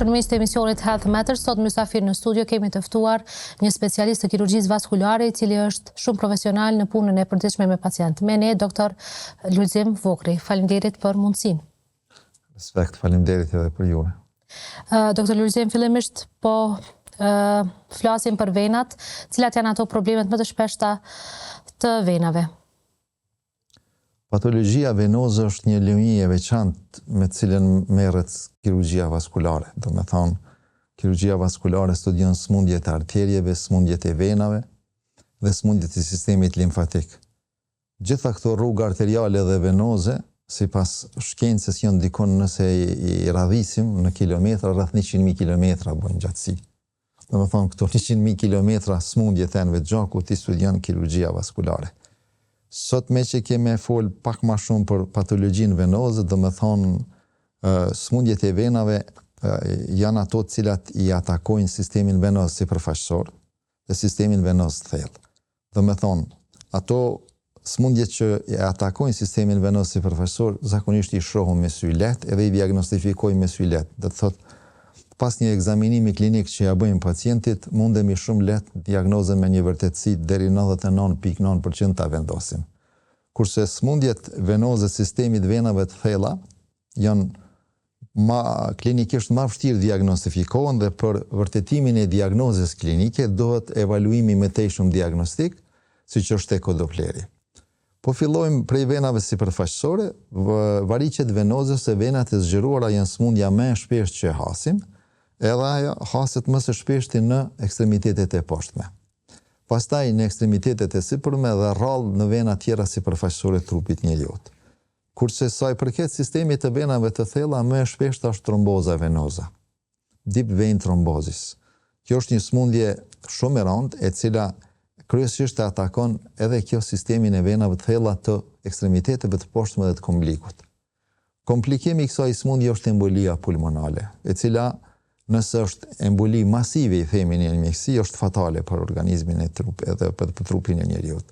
dashur, në mes të emisionit Health Matters, sot mysafir në studio kemi të ftuar një specialist të kirurgjisë vaskulare, i cili është shumë profesional në punën e përditshme me pacient. Me ne Dr. Lulzim Vokri. Faleminderit për mundësinë. Respekt, faleminderit edhe për juve. Dr. Lulzim, fillimisht flasim për venat, cilat janë ato problemet më të shpeshta të venave. Patologjia venoze është një lëmi e veçantë me cilën merret kirurgjia vaskulare. Do me thonë, kirurgjia vaskulare studion smundjet e arterjeve, smundjet e venave dhe smundjet e sistemit limfatik. Gjitha këto rrugë arteriale dhe venoze, sipas shkencës, janë dikon nëse i radhisim në kilometra, rreth 100.000 kilometra bën gjatësi. Do me thonë, këto 100.000 kilometra smundjet e enëve të gjakut i studion kirurgjia vaskulare. Sot me që keme fol pak ma shumë për patologjinë venoze, do me thonë smundjet e venave janë ato cilat i atakojnë sistemin venoz sipërfaqësor dhe sistemin venoz thellë. Do me thonë, ato smundjet që i atakojnë sistemin venoz sipërfaqësor zakonisht i shohën me sy lehtë edhe i diagnostifikojnë me sy lehtë. Do të thotë, pas një ekzaminimi klinik që ja bëjmë pacientit, mundemi shumë lehtë diagnozën me një vërtetësi deri 99.9% ta vendosim. Kurse smundjet venoze sistemit venave të thella janë klinikisht më vështirë diagnostifikohen dhe për vërtetimin e diagnozës klinike dohet evaluimi më tejshëm diagnostik, siç është ekodopleri. Po fillojmë prej venave sipërfaqësore, variqet venoze se venat e zgjeruara janë smundja më e shpeshtë që hasim, edhe ajo haset më së shpeshti në ekstremitetet e poshtme. Pastaj në ekstremitetet e sipërme dhe rrallë në vena tjera sipërfaqësore të trupit njeriut. Kurse sa i përket sistemit të venave të thella, më e shpeshta është tromboza venoza, deep vein thrombosis. Kjo është një smundje shumë e rëndë e cila kryesisht atakon edhe kjo sistemin e venave të thella të ekstremiteteve të poshtme dhe të komblikut. Komplikimi i kësaj smundje është embolia pulmonale, e cila nëse është emboli masive i themi në mjekësi, është fatale për organizmin e trupit edhe për trupin e njeriut.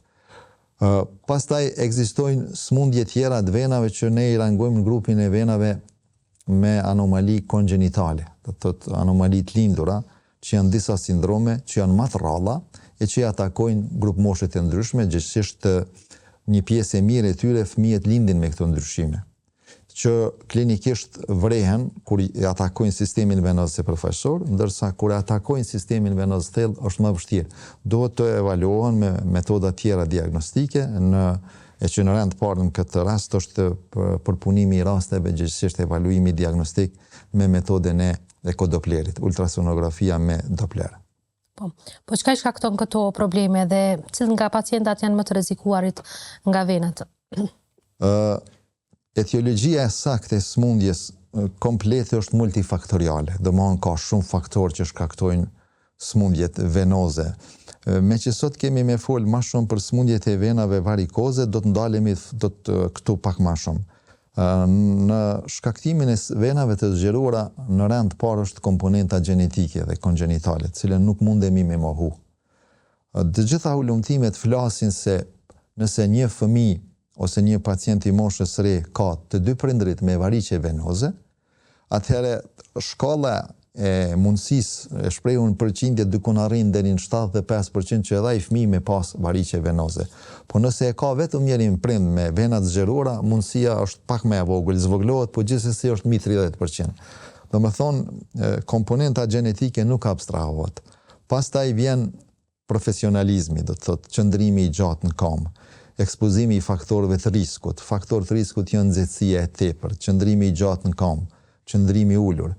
Pastaj ekzistojnë smundje tjera të venave që ne i rangojmë në grupin e venave me anomali kongenitale, do të thotë anomali të lindura, që janë disa sindrome që janë më të rralla e që i atakojnë grup moshet e ndryshme, gjithsesi një pjesë e mirë e tyre fëmijët lindin me këto ndryshime, që klinikisht vrehen kur i atakojnë sistemin venoz sipërfaqësor, ndërsa kur atakojnë sistemin venoz thellë është më vështirë. Duhet të evaluohen me metoda tjera diagnostike, e që në rend të parë në këtë rast është përpunimi i rasteve, gjithsesi evaluimi diagnostik me metodën e ekodoplerit, ultrasonografia me Doppler. Po çka i shkakton këto probleme dhe cilët nga pacientat janë më të rrezikuarit nga venat? Etiologjia e saktë e smundjes komplete është multifaktoriale, do të thonë ka shumë faktorë që shkaktojnë smundjet venoze. Me që sot kemi me fol më shumë për smundjet e venave varikoze, do të ndalemi këtu pak më shumë. Në shkaktimin e venave të zgjeruara në rend të parë është komponenta gjenetike dhe kongenitale, të cilën nuk mundemi me mohu. Të gjitha ulëmtimet flasin se nëse një fëmijë ose një pacient i moshës së re ka të dy prindrit me variqe venoze, atëherë shkalla e mundësisë e shprehur në përqindje dykun arrin deri në 75% që edhe ai fëmijë me pas variqe venoze. Po nëse e ka vetëm njërin prind me vena të zgjeruara, mundësia është pak më e vogël, zvogëlohet, po gjithsesi është mbi 30%. Do të thonë, komponenta gjenetike nuk abstrahohet. Pastaj vjen profesionalizmi, do të thotë qëndrimi i gjatë në kam, ekspozimi i faktorëve të riskut. Faktorët të riskut janë nxehtësia e tepërt, qëndrimi i gjatë në kam, qëndrimi i ulur.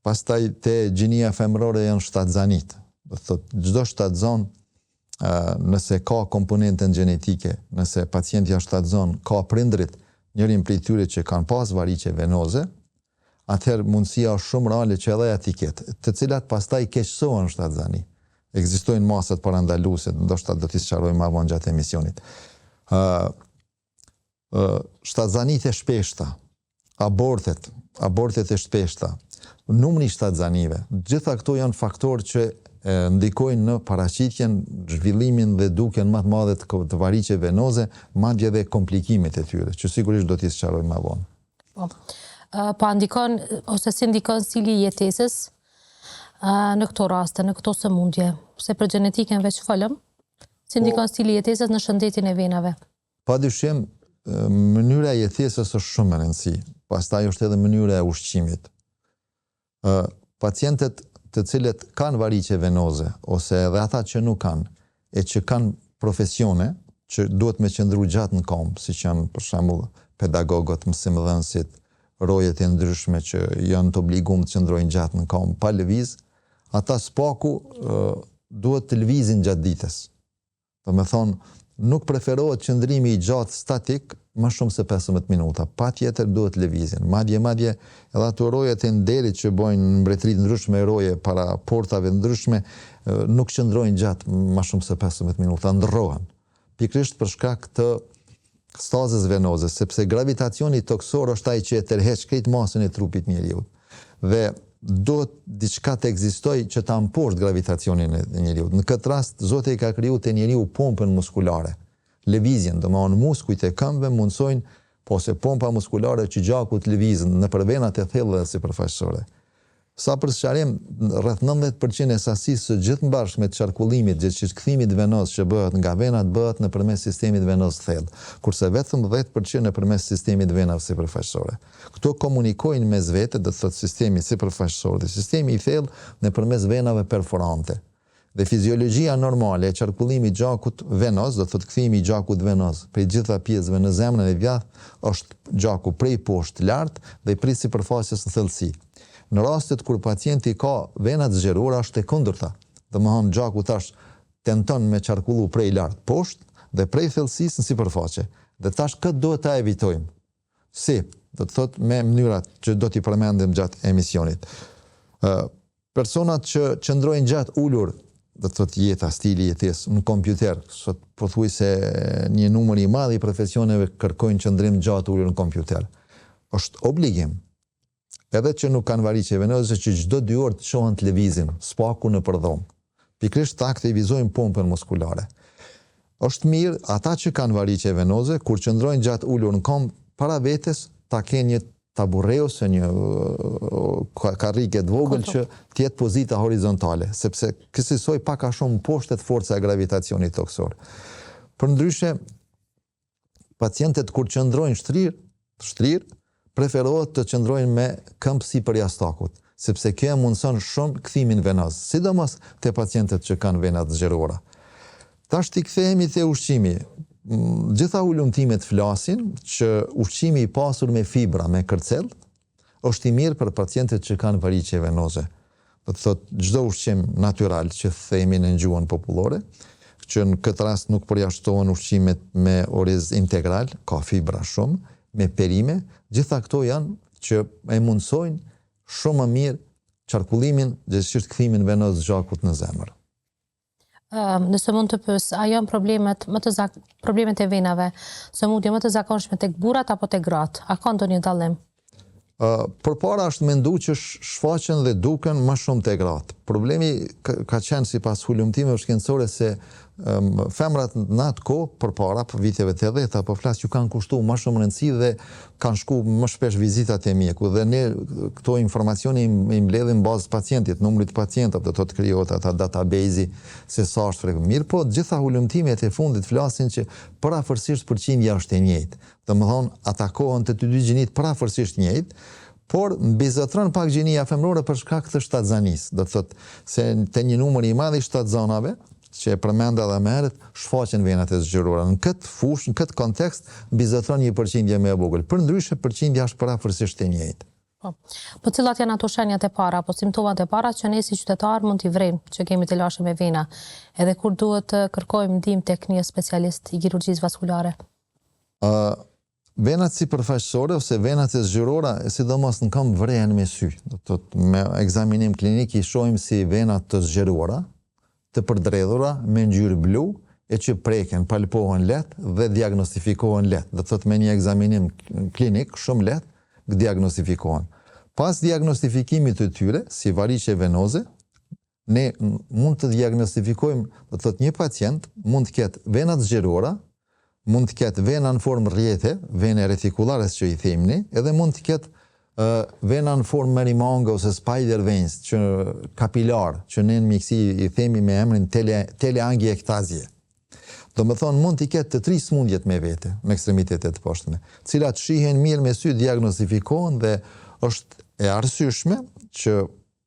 Pastaj te gjinia femërore janë shtatzanit. Do thotë çdo shtatzon nëse ka komponentën gjenetike, nëse pacienti është shtatzon, ka prindrit, njërin prej tyre që kanë pas variqe venoze, atëherë mundësia është shumë reale që edhe etiketë, të cilat pastaj keqësohen shtatzani. Ekzistojnë masat parandaluese, ndoshta do t'i sqaroj më vonë gjatë emisionit. Shtatzanit e shpeshta, abortet e shpeshta, numri i shtatzanive, gjitha këto janë faktorë që ndikojnë në paraqitjen, zhvillimin dhe dukjen më të madhe të variqeve venoze, madje edhe komplikimet e tyre, që sigurisht do t'i sqaroj më vonë. Po ndikon ose si ndikon stili i jetesës në këto raste, në këto sëmundje? Se për gjenetiken veç folëm, si ndikon stili jetesës në shëndetin e venave? Padyshim, mënyra e jetesës është shumë e rëndësi. Pastaj është edhe mënyra e ushqimit. Pacientët të cilët kanë variqe venoze, ose edhe ata që nuk kanë, e që kanë profesione, që duhet me qëndru gjatë në kom, si që janë për shembull pedagogët, mësimdhënësit, rojet e ndryshme që janë të obligum të qëndrojnë gjatë në kom, pa lëviz, ata spaku duhet të lëvizin gjatë ditës. Do me thonë, nuk preferohet qëndrimi i gjatë statik më shumë se 15 minuta. Pa tjetër duhet lëvizin. Madje, edhe ato rojet e nderit që bojnë në mbretërit ndryshme, roje para portave ndryshme, nuk qëndrojnë gjatë më shumë se 15 minuta, ndrohen. Pikrisht për shkak të stazës venoze, sepse gravitacioni toksor është ai që e tërheq krejt masën e trupit njeriut. Dhe duhet diçka të ekzistoj që ta mposht gravitacionin e njeriut. Në këtë rast, Zoti i ka kriju te njeriu pompën muskulare. Lëvizjen, do më thonë muskujt e këmbëve mundsojnë, ose pompa muskulare që gjakut lëvizën nëpër venat e thellë dhe sipërfaqësore. Sa për sqarim, rreth 90% e sasisë së gjithë mbarshme të qarkullimit, gjithçkthimit venoz që bëhet nga venat bëhet nëpërmes sistemit venoz thellë, kurse vetëm 10% nëpërmes sistemit venave sipërfaqësore. Këto komunikojnë mes vete, do të thotë sistemi sipërfaqësor dhe sistemi i thellë nëpërmes venave perforante. Dhe fiziologjia normale e qarkullimit gjakut venoz, do të thotë kthimi i gjakut venoz prej gjitha pjesëve në zemrën e djathtë, është gjaku prej poshtë lart dhe prej sipërfaqes në thellësi. Në rastet kur pacienti ka venat zgjeruara është e kundërta. Domethënë gjaku tash tenton me qarkullu prej lart poshtë dhe prej thellësisë në sipërfaqe. Dhe tash këtë duhet ta evitojmë. Si? Do të thotë me mënyrat që do t'i përmendim gjatë emisionit. Personat që qëndrojnë gjatë ulur, do të thotë jeta, stili jetesë në kompjuter, sot pothuajse një numër i madh i profesioneve kërkojnë qëndrim gjatë ulur në kompjuter. Është obligim, edhe që nuk kanë variqe venoze, që çdo 2 orë të shohin televizin, spaku në përdhom. Pikrisht ta aktivizojnë pompën muskulare. Është mirë ata që kanë variqe venoze, kur qëndrojnë gjatë ulur në kom, para vetes ta kenë një taburre ose një karrige të vogël që të jetë pozita horizontale, sepse kësaj pak a shumë poshtet forca e gravitacionit toksor. Përndryshe, pacientët kur qëndrojnë shtrirë, preferohet të qëndrojnë me këmbë sipër jashtëtakut, sepse kjo mundson shumë kthimin venoz, sidomos te pacientët që kanë venat zgjeruara. Tash ti kthehemi te ushqimi. Gjitha ulumtimet flasin që ushqimi i pasur me fibra, me kërcell, është i mirë për pacientët që kanë variqe venoze. Do të thotë çdo ushqim natyral që themi në gjuhën popullore, që në këtë rast nuk përjashtohen ushqimet me oriz integral, ka fibra shumë, me perime, gjitha këto janë që e mundsojnë shumë më mirë qarkullimin dhe kthimin venoz gjakut në zemër. Nëse mund të pyes, a janë problemet e venave, sëmundje më të zakonshme tek burrat apo tek gratë? A ka ndonjë dallim? Përpara është mendu që shfaqen dhe duken më shumë te gratë. Problemi ka qenë sipas hulumtimeve shkencore se femrat në atë kohë përpara për viteve të 80 po flas që kanë kushtuar më shumë rëndësi dhe kanë shku më shpesh vizitat e mjekut dhe ne këto informacione i mbledhim bazë pacientit, numrit të pacientëve, do të krijohet ata database se sa është frekvent. Mirë, po gjitha hulumtimet e fundit flasin që parafërsisht përqindja është e njëjtë. Domethënë atakohen të dy gjinit parafërsisht njëjtë, por mbizotron pak gjinia femrore për shkak të shtatzanisë. Do të thotë se te një numër i madh i shtatzanave që e përmenda dhe më herët, shfaqen venat e zgjeruara. Në këtë fushë, në këtë kontekst, mbizotron një përqindje më e vogël. Përndryshe, përqindja është parafërsisht e njëjtë. Po cilat janë ato shenjat e para, apo simptomat e para që ne si qytetar mund t'i vrejmë që kemi të lashëm me vena, edhe kur duhet të kërkojmë ndihmë tek një specialist i kirurgjisë vaskulare? Venat sipërfaqësore ose venat e zgjeruara, sidomos në këmbë vrehen me sy. Do të thotë me ekzaminim klinik i shohim si venat të zgjeruara, të përdredhura me ngjyrë blu e që preken, palpohen lehtë dhe diagnostifikohen lehtë. Do të thotë me një ekzaminim klinik shumë lehtë diagnostifikohen. Pas diagnostifikimit të tyre, si variqe venoze, ne mund të diagnostifikojmë, do të thotë një pacient mund të ketë venat zgjeruara, mund të ketë vena në formë rrjete, vene retikulares që i themi ne, edhe mund të ketë vena në formë merimanga ose spider veins, që kapilar, që në mjekësi i themi me emrin teleangiektazie. Do më thonë mund t'i ketë të 3 smundjet me vete, me ekstremitetet të poshtme, cilat shihen mirë me sy, diagnostifikohen dhe është e arsyeshme që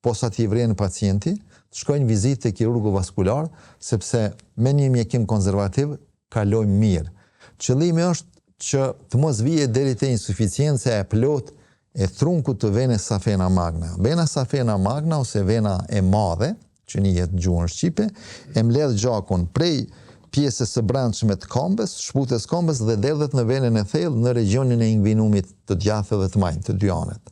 posa t'i vrenë pacienti, të shkojnë vizitë te kirurgu vaskular, sepse me një mjekim konservativ kalojmë mirë. Qëllimi është që të mos vije deri te insuficiencia e plot e trunkut të venës safena magna. Vena safena magna ose vena e madhe, që njihet në gjuhën shqipe, e mbledh gjakun prej pjesës së brendshme të këmbës, shputës këmbës dhe derdhet në venën e thellë në regionin e inguinumit të djathtë dhe të majtë, të dy anet.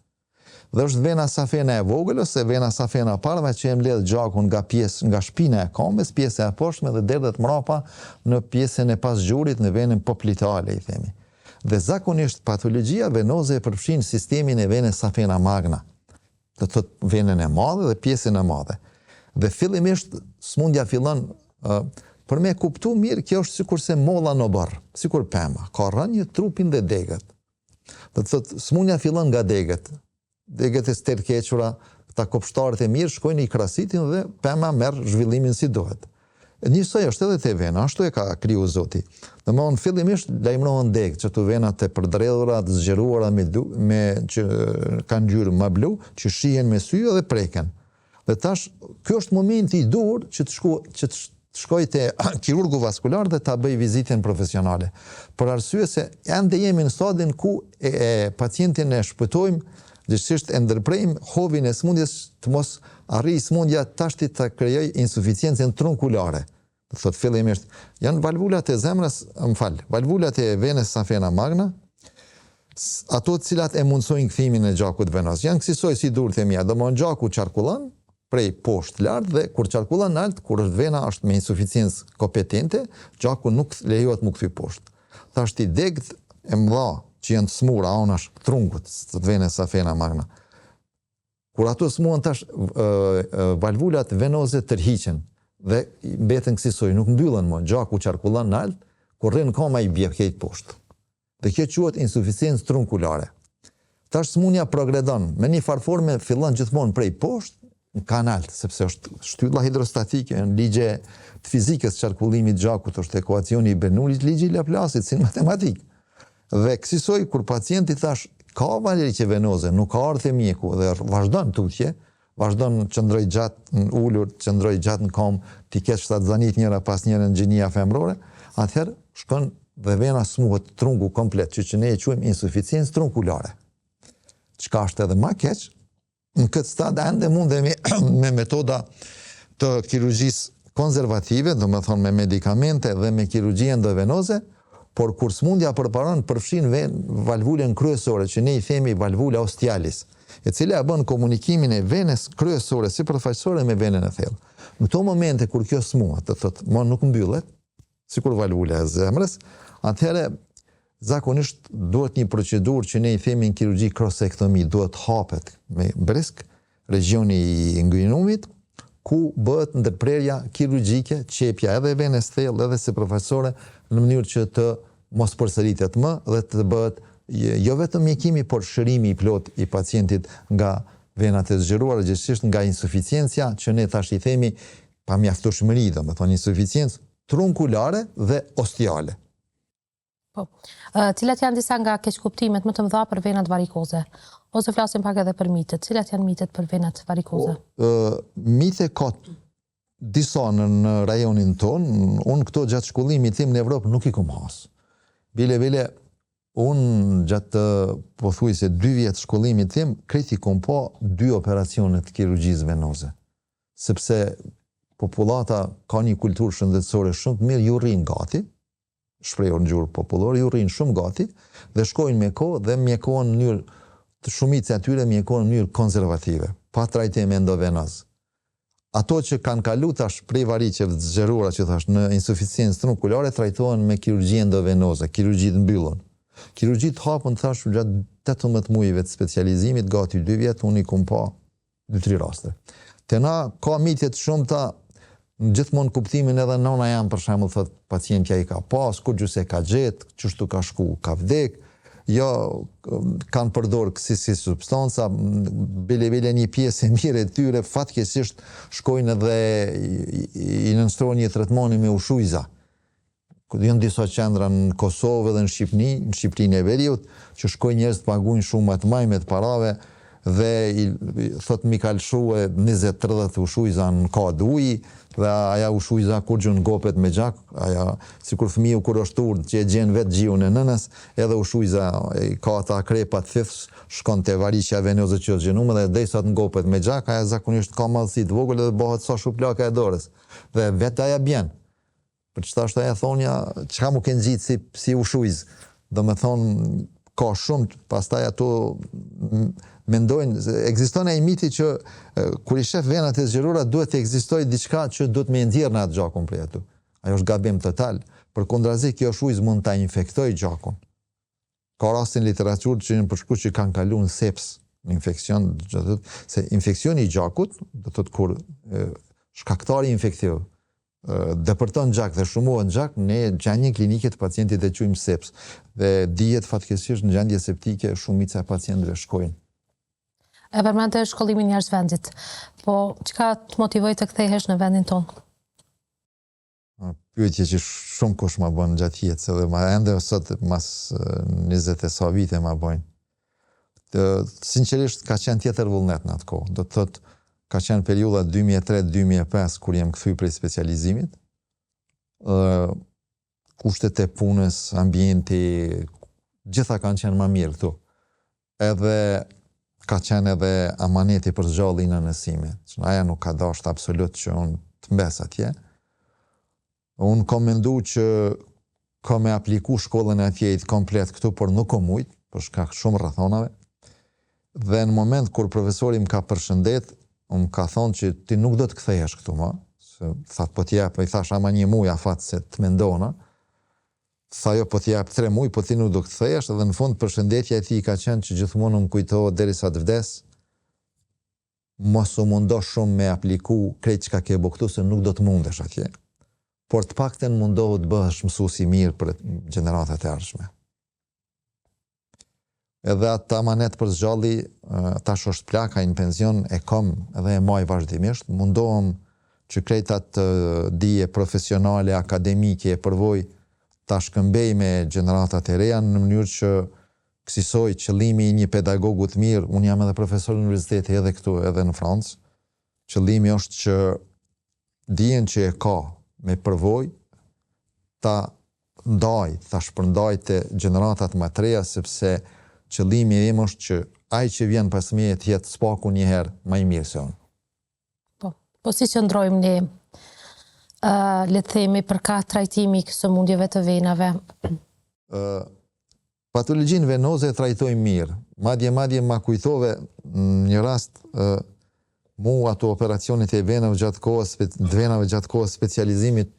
Dhe është vena safena e vogël ose vena safena parva që e mbledh gjakun nga shpina e këmbës, pjesa e poshtme dhe derdhet mrapa në pjesën e pasgjurit në venën popliteale, i themi. Dhe zakonisht patologjia venoze e përfshin sistemin e venës safena magna, do të thotë venën e madhe dhe pjesën e madhe. Dhe fillimisht smundja fillon për me kuptu mirë, kjo është sikur se molla në barë, sikur pema, ka rënjë trupin dhe degët. Dhe të thotë, smundja fillon nga degët. Degët e sterkequra, këta kopshtarët e mirë shkojnë i krasitin dhe pema merr zhvillimin si dohet. Njësoj është edhe te vena, ashtu e ka kriju Zoti. Domthonë fillimisht lajmërohen degët, që të venat e përdredhura, të zgjeruara që kanë ngjyrë më blu, që shihen me sy dhe preken. Dhe tash, ky është momenti i dur që të shkoj te kirurgu vaskular dhe ta bëj vizitën profesionale. Për arsye se ende jemi në stadin ku pacientin e shpëtojmë, gjithsesi e ndërprejmë hovin e smundjes të mos arrijë smundja tashti të krijoj insuficiencën trunkulare. Do thotë fillimisht janë valvulat e zemrës, valvulat e venës safena magna, ato të cilat e mundsojnë kthimin e gjakut venos. Janë kësaj si durët e mia, domthonë gjaku qarkullon prej poshtë lart dhe kur qarkullon lart, kur është vena është me insuficiencë kompetente, gjaku nuk lejohet mu kthy poshtë. Tashti degët e mëdha që janë të smura anash trunkut të venës safena magna. Kur ato smuan tash valvulat venoze tërhiqen dhe mbeten kësaj, nuk mbyllen më, gjaku qarkullon lart, kur rrin koma i bie këtej poshtë. Dhe kjo quhet insuficiencë trunkulare. Tash smundja progredon, me një farforme fillon gjithmonë prej poshtë në kanal, sepse është shtylla hidrostatike, në ligje të fizikës qarkullimit gjakut, është ekuacioni i Bernoullit, ligji i Laplasit, si në matematik. Dhe kësaj kur pacienti tash ka varëqe venoze, nuk ka ardhur te mjeku dhe vazhdon tutje, vazhdon qëndroj gjatë në ulur, qëndroj gjatë në kom, ti kesh shtatzanit njëra pas njëra në gjinia femrore, atëherë shkon dhe vena smuhet trunku komplet, që ne e quajmë insuficiencë trunkulare. Çka është edhe më keq, në këtë stad ende mundemi me metoda të kirurgjisë konservative, do më thonë me medikamente dhe me kirurgji endovenoze, por kur smundja përparon përfshin valvulën kryesore, që ne i themi valvula ostialis, e cila bën komunikimin e venës kryesore sipërfaqësore me venën e thellë. Në këto momente kur kjo smuhet, do thotë, më nuk mbyllet, sikur valvula e zemrës, atëherë zakonisht duhet një procedurë që ne i themi në kirurgji krosektomi, duhet hapet me brisk regioni i inguinumit, ku bëhet ndërprerja kirurgjike, qepja edhe venës thellë edhe sipërfaqësore në mënyrë që të mos përsëritet më dhe të bëhet jo vetëm mjekimi, por shërimi i plot i pacientit nga venat e zgjeruara, gjithsesi nga insuficiencia që ne tash i themi pa mjaftueshmëri, domethënë insuficiencë trunkulare dhe ostiale. Po. Cilat janë disa nga keqkuptimet më të mëdha për venat varikoze? Ose flasim pak edhe për mitet. Cilat janë mitet për venat varikoze? Mite ka disa në rajonin ton, unë këto gjatë shkollimit tim në Evropë nuk i kom has. Bile, unë gjatë pothuajse 2 vjet shkollimit tim, kreti kom pa 2 operacione të kirurgjisë venoze. Sepse populata ka një kulturë shëndetësore shumë të mirë, ju rrin gati, shprehur në gjuhë popullore, ju rrin shumë gati dhe shkojnë me kohë dhe mjekohen në mënyrë të shumicë atyre mjekohen në mënyrë konservative, pa trajtim endovenoz. Ato që kanë kalu tash prej variqeve të zgjeruara që thash në insuficiencë trunkulare trajtohen me kirurgji endovenoze, kirurgji të mbyllur. Kirurgji të hapur thash gjatë 18 muajve të specializimit, gati 2 vjet, unë i kam pa 2-3 raste. Te na ka mitje të shumta, gjithmonë kuptimin edhe nona jam për shembull thot pacientja i ka pas, kur gjuse ka gjet, çështu ka shku, ka vdek, jo kanë përdorur si substanca, bile një pjesë e mirë e tyre fatkeqësisht shkojnë edhe i nënshtrojnë një tretmani me ushujza. Janë disa qendra në Kosovë dhe në Shqipërinë e Veriut, që shkojnë njerëz të paguajnë shumë të majme të parave dhe thot mi kalshue 20-30 ushujza në kad uji, dhe aja ushujza kur gjën ngopet me gjak, aja sikur fëmiu kur është urdhë që e gjen vetë gjiun e nënës, edhe ushujza ka ata krepat thiths, shkon te variqja venoze që është gjenuar dhe derisa të ngopet me gjak, aja zakonisht ka mallësi të vogël dhe bëhet sa shuplaka e dorës. Dhe vetë aja bjen. Për çfarë është aja thonja, çka mu ke ngjit si ushujz. Domethënë ka shumë, pastaj ato mendojnë, ekziston ai miti që kur i shef venat e zgjerura duhet të ekzistojë diçka që duhet me nxjerrë atë gjakun prej aty. Ajo është gabim total. Përkundrazi kjo ushujz mund ta infektojë gjakun. Ka raste në literaturë që janë përshkruar që kanë kaluar seps, infeksion, se infeksioni i gjakut, do të thotë kur shkaktari infektiv depërton gjak dhe shumohet gjak, ne gjendje klinike të pacientit e quajmë seps. Dhe dihet fatkeqësisht në gjendje septike shumica e pacientëve shkojnë. E përmendë shkollimin njerëzvendit, po çka të motivoi të kthehesh në vendin tonë? Pyetje që shumë kush ma bën gjatë jetës, edhe ma ende sot mas 20 e sa vite ma bojnë. Sinqerisht ka qenë tjetër vullnet në atë kohë. Do të thotë ka qenë periudha 2003-2005 kur jam kthy prej specializimit. Kushtet e punës, ambienti, gjitha kanë qenë më mirë këtu. Edhe ka qenë edhe amaneti për zgjalli në nësime. Aja nuk ka dashur absolut që unë të mbes atje. Unë kam mendu që ka me apliku shkollën e atjejt komplet këtu, por nuk kom mujt, për shkak shumë rrethonave. Dhe në moment kur profesori më ka përshëndet, unë ka thonë që ti nuk do të kthehesh këtu më, se thatë po t'jap, i thash ama një muj afat se të mendona, tha jo po t'jap 3 muj, po ti nuk do të kthehesh, edhe në fund përshëndetja e tij ka qenë që gjithmonë më kujtohet derisa të vdes, mos u mundo shumë me apliku krejt çka ke bëu këtu, se nuk do të mundesh atje. Por të paktën mundohu të bëhesh mësues i mirë për gjeneratat e ardhshme. Edhe atë amanet për zgjalli, tash është plaka në pension, e kam edhe e maj vazhdimisht, mundohem që krejt atë dije profesionale, akademike, e përvoj ta shkëmbej me gjeneratat e reja në mënyrë që kësisoj qëllimi i një pedagogu të mirë, unë jam edhe profesor në universiteti edhe këtu, edhe në Francë, qëllimi është që dijen që e ka me përvoj, ta ndaj, ta shpërndaj të gjeneratat më të reja, sepse qëllimi im është që ai që vjen pas meje të jetë spaku një herë më i mirë se unë. Po si qëndrojmë ne, le të themi, përka trajtimi i sëmundjeve të venave? Patologjinë venoze e trajtojmë mirë. Madje ma kujtove një rast mu ato operacionet e venave gjatë kohës specializimit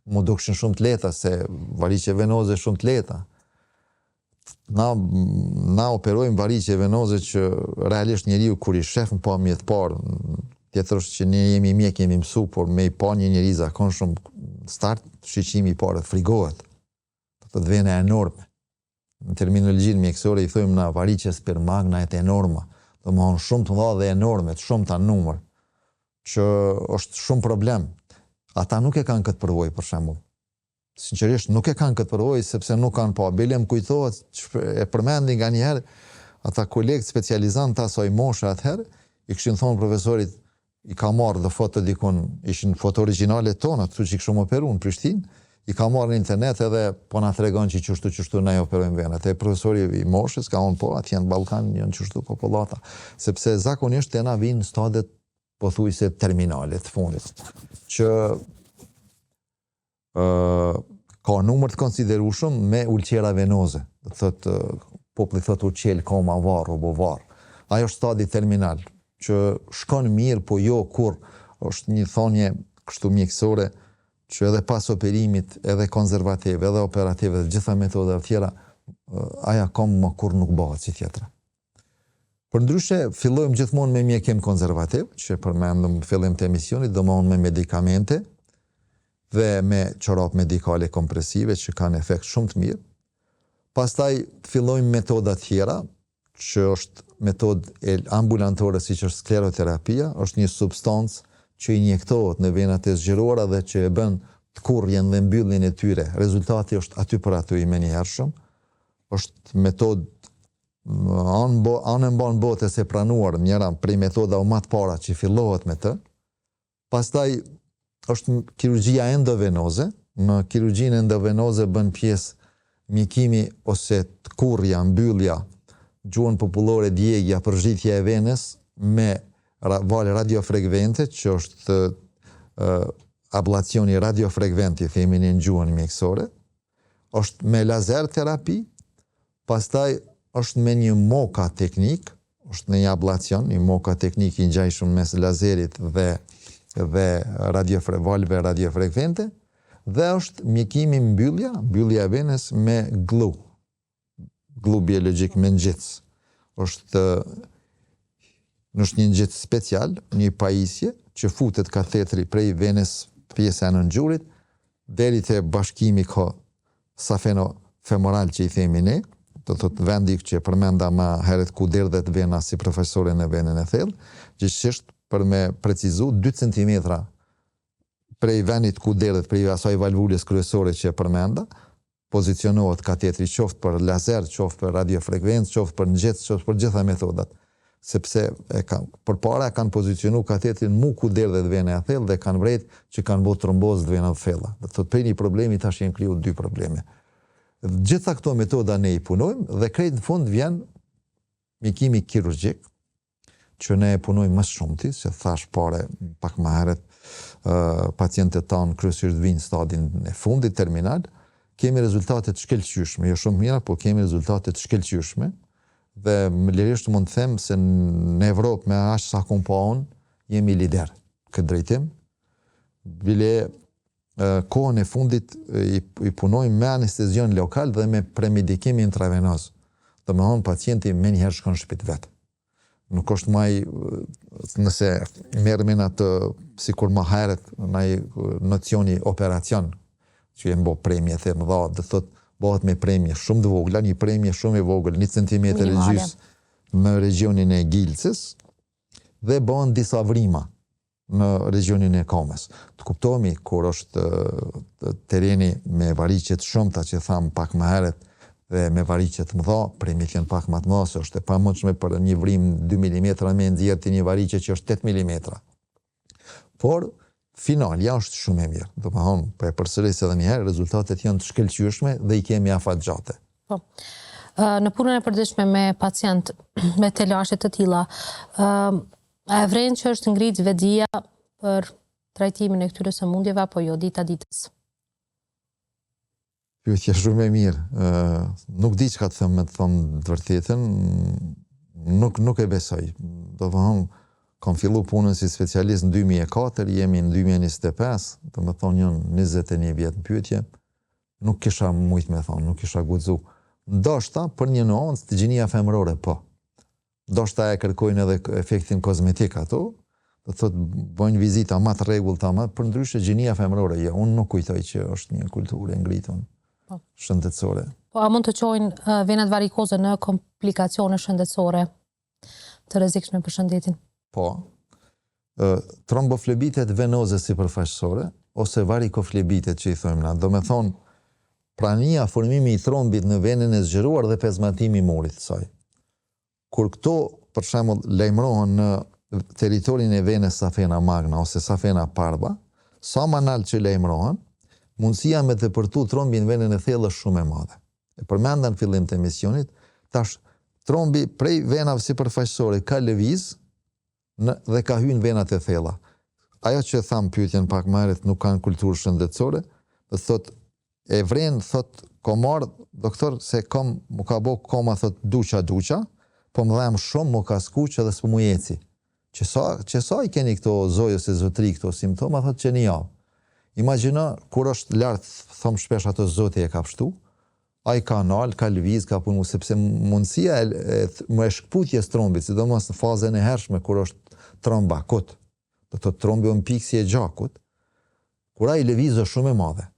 mu dukshin shumë të leta, se variqe venoze shumë të leta. Na operojmë variqe venoze që realisht njeriu kur i shef në pamje të parë, tjetër është që ne jemi mjek, jemi mësu, por me i pa një njeri zakonshëm start, shiqimi i parë frigohet. Të vene enorme. Në terminologjinë mjekësore i thojmë na variqe spermagna et enorma. Do më honë shumë të mëdha dhe enorme, shumë të numër, që është shumë problem. Ata nuk e kanë këtë përvojë për shembull. Sinqerisht nuk e kanë këtë përvojë sepse nuk kanë pa. Bile më kujtohet, e përmendi nga njëherë, ata kolegë specializantë të asoj moshe atëherë, i këshin thonë profesorit, i ka marrë dhe foto dikun, ishin foto originale tona, të që i këshum operu në Prishtinë, i ka marrë në internet edhe po na tregon që qështu na i operojmë venat. E profesori i moshës ka unë po, atje në Ballkan janë qështu popullata, sepse zakonisht të na vinë në stadet pothuajse terminale të fundit, që ka numër të konsiderueshëm me ulqera venoze. Do thotë populli thotë ulqel koma varr apo varr. Ajo është stadi terminal që shkon mirë, po jo kur është një thonje kështu mjekësore që edhe pas operimit, edhe konservative, edhe operative, dhe gjitha metoda të tjera, aja kom më kur nuk bëhet si tjetra. Për ndryshe, fillojmë gjithmonë me mjekim konservativ, që përmendëm fillim të emisionit, domthonë me medikamente, dhe me çorap medikale kompresive që kanë efekt shumë të mirë, Pastaj fillojmë metoda tjera, që është metodë ambulantore si që është skleroterapia, është një substancë që injektohet në venat e zgjeruara dhe që e bën të kurrjen dhe mbylljen e tyre. Rezultati është aty për aty i menjëhershëm. Është metodë anë mban botës e pranuar, njëra prej metodave më të para që fillohet me të. Pastaj është kirurgjia endovenoze. Në kirurgjinë endovenoze bën pjesë mjekimi ose të kurrja, mbyllja, gjuhën popullore djegja, përzhitja e venës me valë radiofrekvente, që është ablacioni radiofrekventi, themi në gjuhën mjekësore. Është me lazer terapi, pastaj është me një moka teknik, është në një ablacion, një moka teknik i ngjajshëm mes lazerit dhe valve radiofrekvente, dhe është mjekimi mbyllja e venës me glu biologjik, me ngjitës. Është një ngjitës special, një pajisje që futet katetri prej venës pjesa e nëngjurit deri te bashkimi safeno-femoral që i themi ne, do thotë vendi që e përmenda më herët ku derdhet vena si profesore në venën e thellë, gjithsesi për me precizu 2 cm prej venit ku derdhet prej asaj valvulës kryesore që e përmenda, pozicionohet katetri qoftë për lazer, qoftë për radiofrekvencë, qoftë për ngjitës, qoftë për gjitha metodat, sepse përpara kanë pozicionu katetrin mu ku derdhet vena e thellë dhe kanë vret që kanë bërë trombozë të venave thella. Do thotë për një problemi tash janë kriju 2 probleme. Gjitha këto metoda ne i punojmë dhe krejt në fund vjen mjekimi kirurgjik, që ne e punojmë më shumëti, që thash pare pak më herët, pacientët tanë kryesisht vinë në stadin e fundit terminal, kemi rezultate të shkëlqyeshme, jo shumë mira, po kemi rezultate të shkëlqyeshme, dhe më lirisht mund të them se në Evropë me aq sa kom pa unë, jemi lider këtë drejtim. Bile kohën e fundit i punojmë me anestezion lokal dhe me premedikim intravenoz. Dhe me thonë pacienti me njëherë shkon shtëpit vetë. Nuk është maj, nëse merrem atë sikur më herët në nocioni operacion, që jenë bo premje të më dha, dhe thotë bëhet me premje shumë të vogla, një premje shumë e vogël, 1 centimetër e gjys në regionin e gilcës, dhe bëhen disa vrima në regionin e kamës. Të kuptohemi, kur është tereni me variqet shumëta që thamë pak më herët, dhe me variqet më dha, premjet janë pak më të mëdha, se është e pamundshme për një vrim 2 mm me nxjerrti një variqe që është 8 mm. Por finalja është shumë e mirë. Do të thonë, po e përsëris edhe një herë, rezultatet janë të shkëlqyeshme dhe i kemi afatgjate. Po. Në punën e përditshme me pacient me telashe të tilla, a e vren që është ngrit vetdia për trajtimin e këtyre sëmundjeve apo jo dita ditës? Pyetje shumë e mirë. Nuk di çka të them me të thonë të vërtetën, nuk e besoj. Do të thonë, kam fillu punën si specialist në 2004, jemi në 2025, do të thonë janë 21 vjet në pyetje. Nuk kisha mujt me thonë, nuk kisha guxu. Ndoshta për një nuancë të gjinia femërore po. Ndoshta e kërkojnë edhe efektin kozmetik ato, do të thotë bëjnë vizita më të rregullta, përndryshe gjinia femërore, jo, unë nuk kujtoj që është një kulturë e ngritur shëndetësore. Po a mund të çojnë venat varikoze në komplikacione shëndetësore të rrezikshme për shëndetin? Po. Tromboflebitet venoze sipërfaqësore ose varikoflebitet që i thojmë na, do me thonë prania, formimi i trombit në venën e zgjeruar dhe pezmatimi i murit të saj. Kur këto, për shembull, lajmërohen në territorin e venës safena magna ose safena parva, sa më lart që lajmërohen, mundësia me të përtu trombin në venën e thellë është shumë e madhe. E përmenda në fillim të emisionit, tash trombi prej venave sipërfaqësore ka lëviz dhe ka hyrë në venat e thella. Ajo që tham pyetjen pak më herët nuk kanë kulturë shëndetësore, do thotë e vren, thotë komar, doktor, se mu ka bo koma, thotë duqa, po më dhem shumë mu ka skuq edhe s'po mu jeci. Që sa i keni këto zojë ose zotri, këto simptoma, thotë që një javë. Imagjino, kur është lartë, thom shpesh ato zoti e ka pështu, a i ka nalë, ka lëviz, ka punu, sepse mundësia më e shkputjes trombit, sidomos në fazën e hershme, kur është tromba akut, do të trombi o në pikë si e gjakut, kur a i lëviz është shumë e madhe.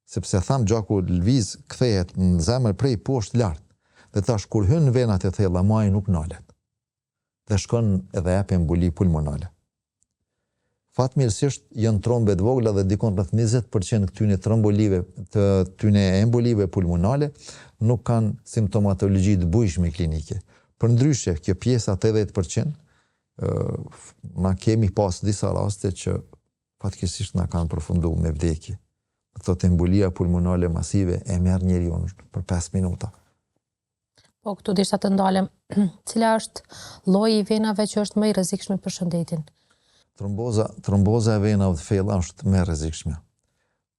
sepse tham gjaku lviz kthehet në zemër prej poshtë lart. Dhe tash kur hyn në venat e thella maji nuk nalet. Dhe shkon edhe jep emboli pulmonale. Fatmirësisht janë trombe të vogla dhe dikon rreth 20% këtyne embolive pulmonale nuk kanë simptomatologji të bujshme klinike. Përndryshe, kjo pjesa 80%, na kemi pas disa raste që fatkeqësisht na kanë përfunduar me vdekje. Thotë embolia pulmonale masive e merr njeriu për 5 minuta. Po këtu desha të ndalem, cila është lloji i venave që është më i rrezikshëm për shëndetin? Tromboza e venave të thella është më e rrezikshme.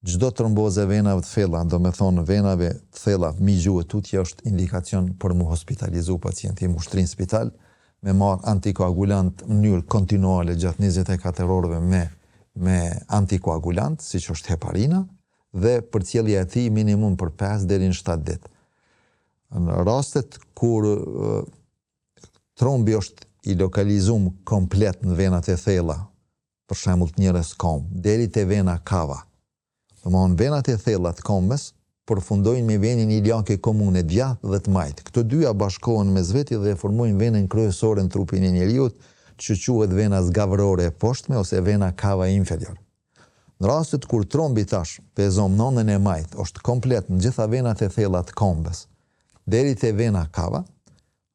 Çdo tromboze e venave të thella, do me thonë venave të thella migju e tutje është indikacion për mu hospitalizu pacienti, mu shtrin spital, me marr antikoagulant në mënyrë kontinuale gjatë 24 orëve me antikoagulant, siç është heparina, dhe përcjellja e tij minimum për 5 deri në 7 ditë. Në rastet kur trombi është i lokalizuar komplet në venat e thella, për shembull të njerëz kom, deri te vena cava. Domthonë venat e thella të kombës përfundojnë me venin iliake komune, djathtë dhe të majtë. Këto dyja bashkohen mes veti dhe formojnë venën kryesore në trupin e njeriut, që quhet vena zgavrore e poshtme ose vena cava inferior. Në rastet kur trombi tash pezon nënën e majtë, është komplet në gjitha venat e thella të kombës, deri te vena cava,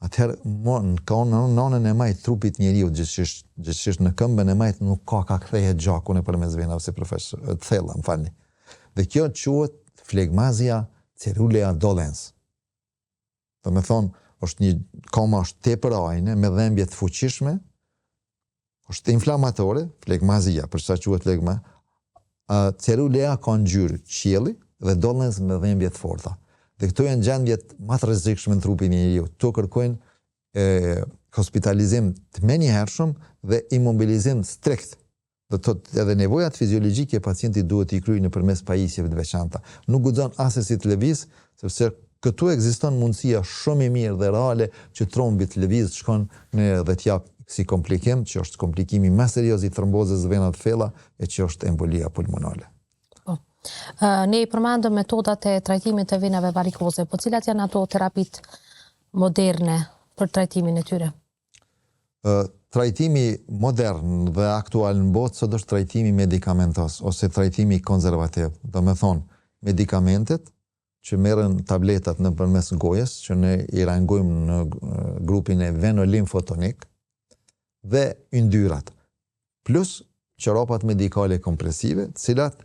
atëherë në nënën e majtë trupit njeriu, gjithçish në këmbën e majtë nuk ka kthehet gjaku nëpërmes venave të thella, më falni. Dhe kjo quhet flegmazia cerulea dolens. Do me thonë, është një koma është tepër ajne, me dhembje të fuqishme, është inflamatore, flegmazia, për çfarë quhet flegma, cerulea ka ngjyrë qielli dhe dolens me dhembje të forta. Dhe këto janë gjendjet më të rrezikshme në trupin e njeriu. Këto kërkojnë hospitalizim të menjëhershëm dhe imobilizim strikt. Do të thotë edhe nevojat fiziologjike e pacientit duhet i kryej nëpërmes pajisjeve të veçanta. Nuk guxon as si të lëviz, sepse këtu ekziston mundësia shumë e mirë dhe reale që trombi të lëviz shkon dhe të jap si komplikim, që është komplikimi më serioz i trombozës venave të thella e që është embolia pulmonale. Ne i përmendëm metodat e trajtimit të venave varikoze, po cilat janë ato terapit moderne për trajtimin e tyre? Trajtimi modern dhe aktual në botë sot është trajtimi medikamentos ose trajtimi konservativ. Do me thonë, medikamentet që merren tabletat nëpërmes gojës, që ne i rangojmë në grupin e venolimfotonik, dhe yndyrat, plus çoropat medikale kompresive, të cilat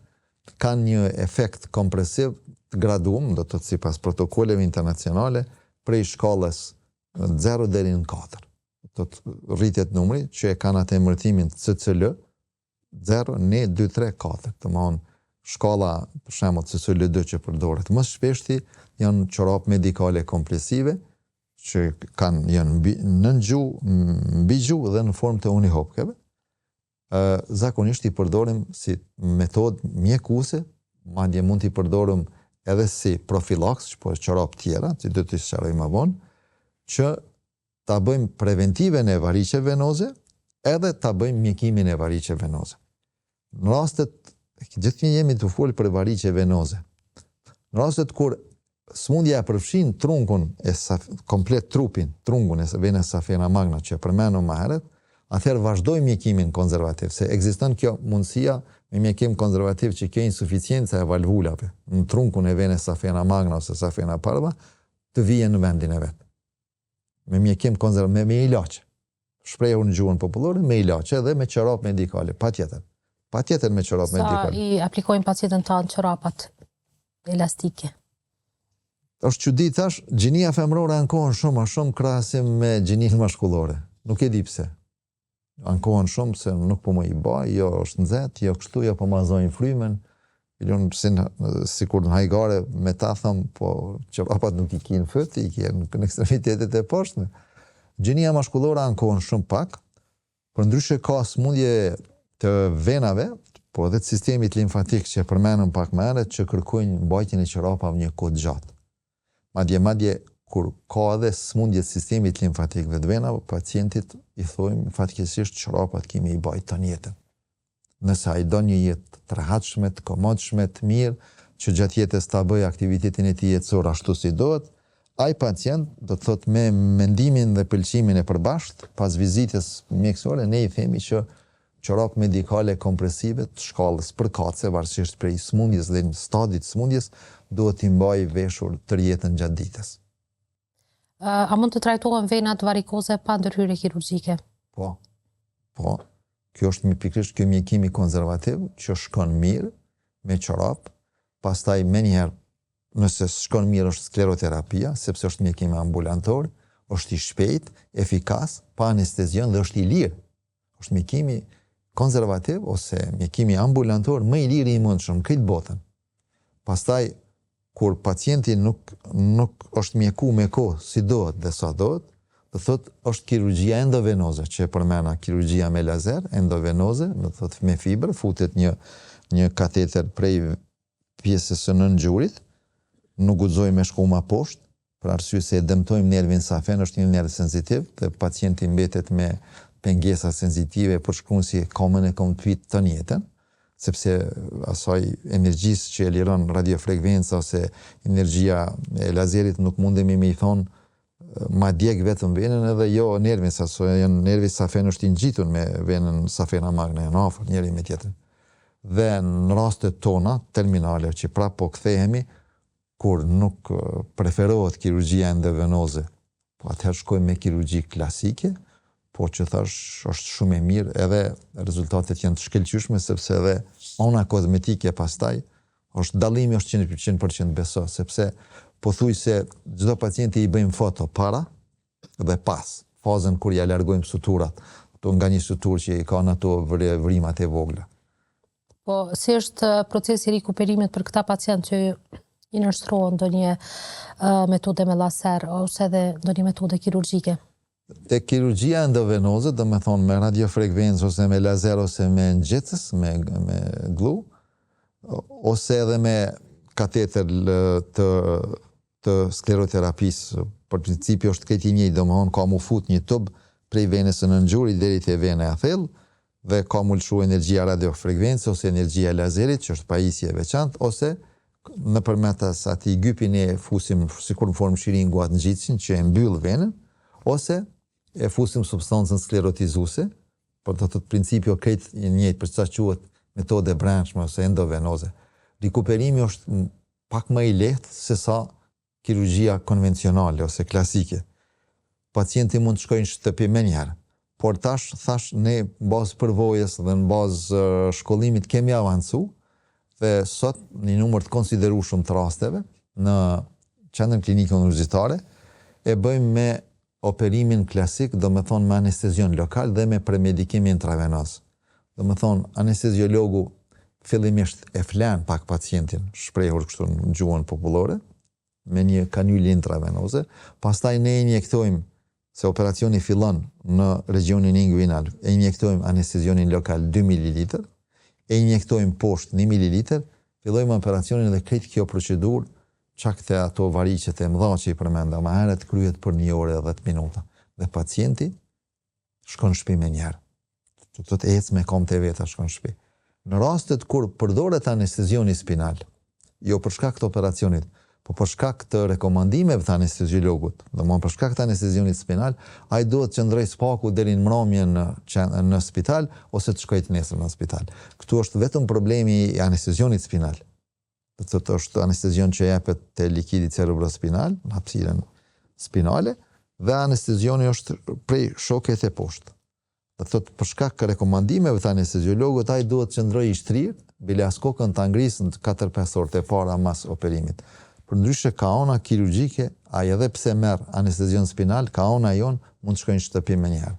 kanë një efekt kompresiv të graduar, do të thotë sipas protokolleve internacionale, prej shkallës 0 deri në 4. Do të rritet numri që e kanë atë emërtimin CCL 0, 1, 2, 3, 4. Domthon shkalla për shembull CCL2 që përdoret më shpeshti janë çorap medikale kompresive që janë në gjuhë, mbi gjuhë dhe në formë të unihopkeve. Zakonisht i përdorim si metodë mjekuese, madje mund t'i përdorim edhe si profilaks, po çorap tjera, që do t'i sqaroj më vonë, që ta bëjmë preventive në variceve venoze, edhe ta bëjmë mjekimin e variceve venoze. Në rastet, gjithnjë jemi të folë për varice venoze. Në rastet kur smundja e përfshin trunkun e komplet trupin, trunkun e venës safena magna që përmendëm më herët, atëherë vazhdoj mjekimin konservativ, se ekziston kjo mundësia me mjekim konservativ që ka insuficiencë e valvulave në trunkun e venës safena magna ose safena parva të vijë në vendin e vet. Me mjekim konservativ, me ilaç. Shprehur në gjuhën popullore, me ilaç edhe me çorap medikale, patjetër. Patjetër me çorap medikale. Sa i aplikojnë pacientën tanë çorapat elastike? Është çudi tash, gjinia femrore ankohen shumë a shumë krahasim me gjininë maskullore. Nuk e di pse. Ankohen shumë se nuk po më i baj, jo është nxehtë, jo kështu, jo po mazojnë frymën. Sikur në hajgare me ta thëm, po çorapat nuk i kinë fët, i kinë në ekstremitetet e poshtme. Gjinia maskullore ankohen shumë pak, përndryshe ka smundje të venave, po edhe të sistemit limfatik që përmenëm pak më herët që kërkojnë mbajtjen e çorapave një kohë gjatë. Madje kur ka edhe smundje të sistemit limfatik dhe të venave, pacientit i thojmë fatkeqësisht çorapat kemi i bajt të jetën. Nëse ai do një jetë të rehatshme, të komodshme, të mirë, që gjatë jetës ta bëjë aktivitetin e tij jetësor ashtu si duhet, ai pacient do të thotë me mendimin dhe pëlqimin e përbashkët, pas vizitës mjekësore, ne i themi që çorap medikale kompresive të shkallës përkatëse, varësisht prej smundjes dhe në stadit smundjes, duhet t'i mbajë veshur tërë jetën gjatë ditës. A mund të trajtohen venat varikoze pa ndërhyrje kirurgjike? Po. Kjo është pikërisht ky mjekimi konservativ që shkon mirë me çorap, pastaj menjëherë nëse shkon mirë është skleroterapia, sepse është mjekim ambulantor, është i shpejt, efikas, pa anestezion dhe është i lirë. Është mjekimi konservativ ose mjekimi ambulantor më i lirë i mundshëm këtë botën. Pastaj kur pacienti nuk është mjeku me kohë si dohet dhe sa dohet, do thotë është kirurgjia endovenoze, që e përmena kirurgjia me lazer, endovenoze, do thotë me fibër, futet një kateter prej pjesës së nëngjurit, nuk guxojmë me shku ma poshtë, për arsye se dëmtojmë nervin safen, është një nerv sensitiv, dhe pacienti mbetet me pengesa sensitive për shkruan si komën e komplet të jetën, sepse asaj energjisë që e liron radiofrekvenca ose energjia e lazerit nuk mundemi me i thonë ma djeg vetëm venën edhe jo nervin, sa nervi safen është i ngjitur me venën safena magne, në afër njëri me tjetrin. Dhe në rastet tona terminale që prapë po kthehemi, kur nuk preferohet kirurgjia endovenoze, po atëherë shkojmë me kirurgji klasike, po që thash është shumë e mirë, edhe rezultatet janë të shkëlqyeshme, sepse edhe ona kozmetike pastaj është dallimi është 100% beso, sepse pothuajse çdo pacienti i bëjmë foto para dhe pas, fazën kur ja largojmë suturat, nga një suturë që i ka në ato vrimat e vogla. Po, si është procesi i rikuperimit për këta pacient që i nështrohen ndonjë metode me laser ose edhe ndonjë metode kirurgjike? Te kirurgjia endovenoze, do me thonë me radiofrekvencë ose me lazer ose me ngjecës, me glu, ose edhe me kateter të skleroterapisë, për principi është këtë i njëjtë, do me thonë ka mu fut një tub prej venës së nëngjurit deri te vena e thellë, dhe ka mu lëshu energjia radiofrekvencë ose energjia lazerit, që është pajisje e veçantë, ose në përmetas ati gypin e fusim sikur në formë shiringu atë ngjitsin që e mbyll venën, ose e fusim substancën sklerotizuese, për të thotë principio këtë i njëjtë, për çka quhet metode brendshme ose endovenoze. Rikuperimi është pak më i lehtë se sa kirurgjia konvencionale ose klasike. Pacienti mund të shkojnë në shtëpi menjëherë, por thash ne bazë përvojës dhe në bazë shkollimit kemi avancu, dhe sot një numër të konsiderueshëm të rasteve në qendrën klinike universitare e bëjmë me operimin klasik, do me thonë me anestezion lokal dhe me premedikim intravenoz. Do me thonë anesteziologu fillimisht e flen pak pacientin, shprehur kështu në gjuhën popullore, me një kanylë intravenoze, pastaj ne injektojmë, se operacioni fillon në regionin inguinal, e injektojmë anestezionin lokal 2 ml, e injektojmë poshtë 1 ml, fillojmë operacionin dhe këtë kjo procedurë, çakte ato variqet e mëdha që i përmenda, ma herët kryhet për 1 orë e 10 minuta. Dhe pacienti shkon në shtëpi me njerë. Të të ecë me kom të veta shkon në shtëpi. Në rastet kur përdoret anestezioni spinal, jo për shkak të operacionit, po për shkak të rekomandimeve të anesteziologut, dhe më për shkak të anestezionit spinal, ai duhet të qëndroj spaku deri në mbrëmje në spital, ose të shkojë nesër në spital. Këtu është vetëm problemi i anestezionit spinal. Do të është anestezion që jepet te likidi cerebrospinal, në hapësirën spinale, dhe anestezioni është prej shoket e poshtë. Do të thotë për shkak të rekomandimeve të anesteziologut, ai duhet të qëndrojë i shtrirë, bile as kokën ta ngrisë në 4-5 orë e para mas operimit. Përndryshe ka ona kirurgjike, ai edhe pse merr anestezion spinal, ka ona jon mund të shkojnë në shtëpi menjëherë.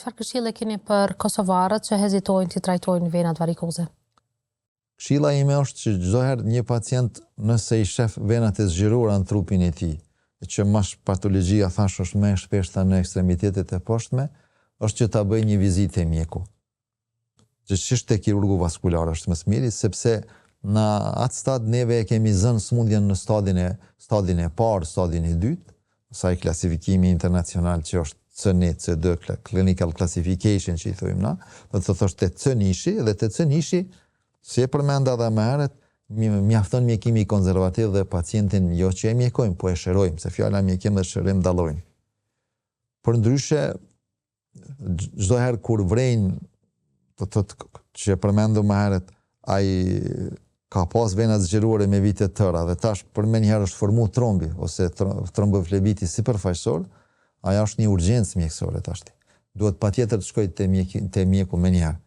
Çfarë këshille keni për kosovarët që hezitojnë të trajtojnë venat varikoze? Këshilla ime është që çdo herë një pacient nëse i shef venat e zgjeruara në trupin e tij, që mash patologjia thash është më e shpeshta në ekstremitetet e poshtme, është që ta bëjë një vizitë te mjeku. Që ç'është te kirurgu vaskular është më së miri, sepse në atë stad neve e kemi zënë smundjen në stadin e parë, stadin e dytë, sa i klasifikimi internacional që është C1, C2, clinical classification që i thojmë na, do të thoshte C nishi, dhe te C nishi, si e përmenda dhe më herët, mjafton mjekimi konservativ dhe pacientin jo që e mjekojmë, po e shërojmë, se fjala mjekim dhe shërim dallojnë. Për ndryshe, çdo herë kur vrejnë, që përmendu më herët, ai ka pas vena zgjeruare me vite të tëra dhe tash për me njëherë është formu trombi ose tromboflebiti sipërfaqësor, aja është një urgjencë mjekësore tashti. Duhet patjetër të shkoj te mjeku me njëherë.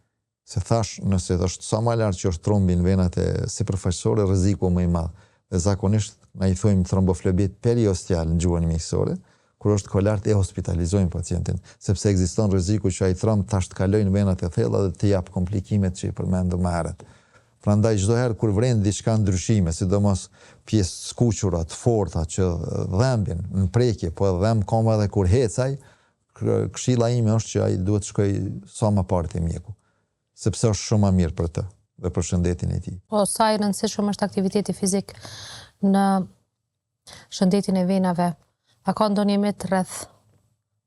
Se thash, nëse është sa më lart që është trombi në venat e sipërfaqësore, rreziku më i madh. Dhe zakonisht na i thojmë tromboflebit periosteal në gjuhën mjekësore, kur është ko lart e hospitalizojmë pacientin, sepse ekziston rreziku që ai tromb tash të kalojë në venat e thella dhe të jap komplikimet që i përmendëm më herët. Prandaj çdo herë kur vren diçka ndryshime, sidomos pjesë skuqura të forta që dhembin në prekje, po dhemb koma edhe kur hecaj, këshilla ime është që ai duhet të shkojë sa më parë te mjeku, sepse është shumë më mirë për të dhe për shëndetin e tij. Po sa i rëndësishëm është aktiviteti fizik në shëndetin e venave? A ka ndonjë mit rreth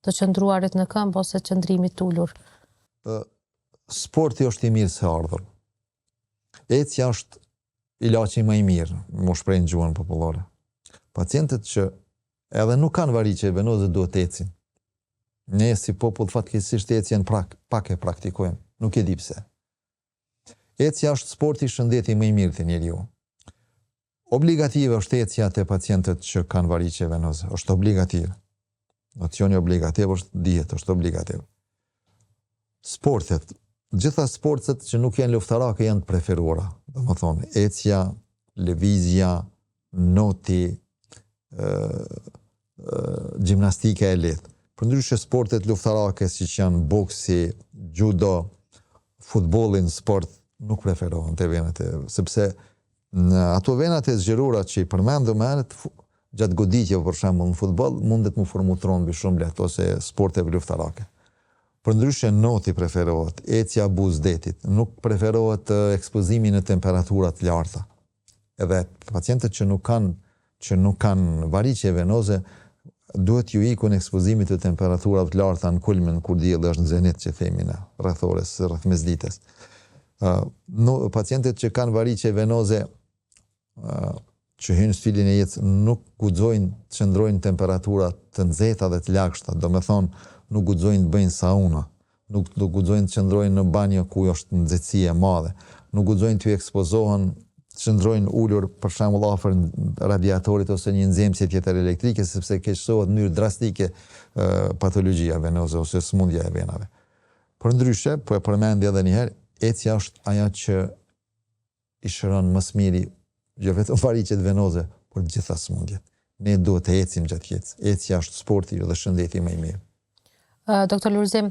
të qëndruarit në këmbë ose qëndrimit ulur? Sporti është i mirë se ardhur. Ecja është ilaçi më i mirë, më shpreh në gjuhën popullore. Pacientët që edhe nuk kanë variqe venoze duhet ecin. Ne si popull fatkeqësisht ecjen pak e praktikojmë, nuk e di pse. Ecja është sporti i shëndetit më i mirë te njeriu. Obligative është ecja te pacientët që kanë variqe venoze, është obligative. Nocioni obligativ është dihet, është obligativ. Sportet, gjitha sportet që nuk janë luftarake janë të preferuara. Domethënë, ecja, lëvizja, noti, gjimnastika e lehtë. Përndryshe sportet luftarake siç janë boksi, judo, futbolli në sport nuk preferohen te venat sepse në ato venat e zgjerura që i përmendëm herët, gjatë goditjeve për shembull në futboll mundet mu formu trombi shumë lehtë ose sporteve luftarake. Përndryshe noti preferohet, ecja buzdetit, nuk preferohet ekspozimi në temperatura të larta. Edhe pacientët që nuk kanë variqe venoze duhet ju ikun ekspozimit të temperaturave të larta në kulmin kur dielli është në zenit që themi na, rreth orës, rreth mesdites. Pacientët që kanë variqe venoze që hynë stilin e jetës nuk guxojnë të qëndrojnë temperatura të nxehta dhe të lagshta, domethënë nuk guxojnë të bëjnë sauna, nuk guxojnë të qëndrojnë në banjo ku është nxehtësi e madhe, nuk guxojnë të ekspozohen, të qëndrojnë ulur për shembull afër radiatorit ose një nxemësie tjetër elektrike sepse keqësohet në mënyrë drastike patologjia venoze ose smundja e venave. Përndryshe, po e përmendi edhe një herë, ecja është ajo që i shëron më së miri jo vetëm variqet venoze, por të gjitha smundjet. Ne duhet të ecim gjatë jetës. Ecja është sporti dhe shëndeti më i mirë. Doktor Lulzim,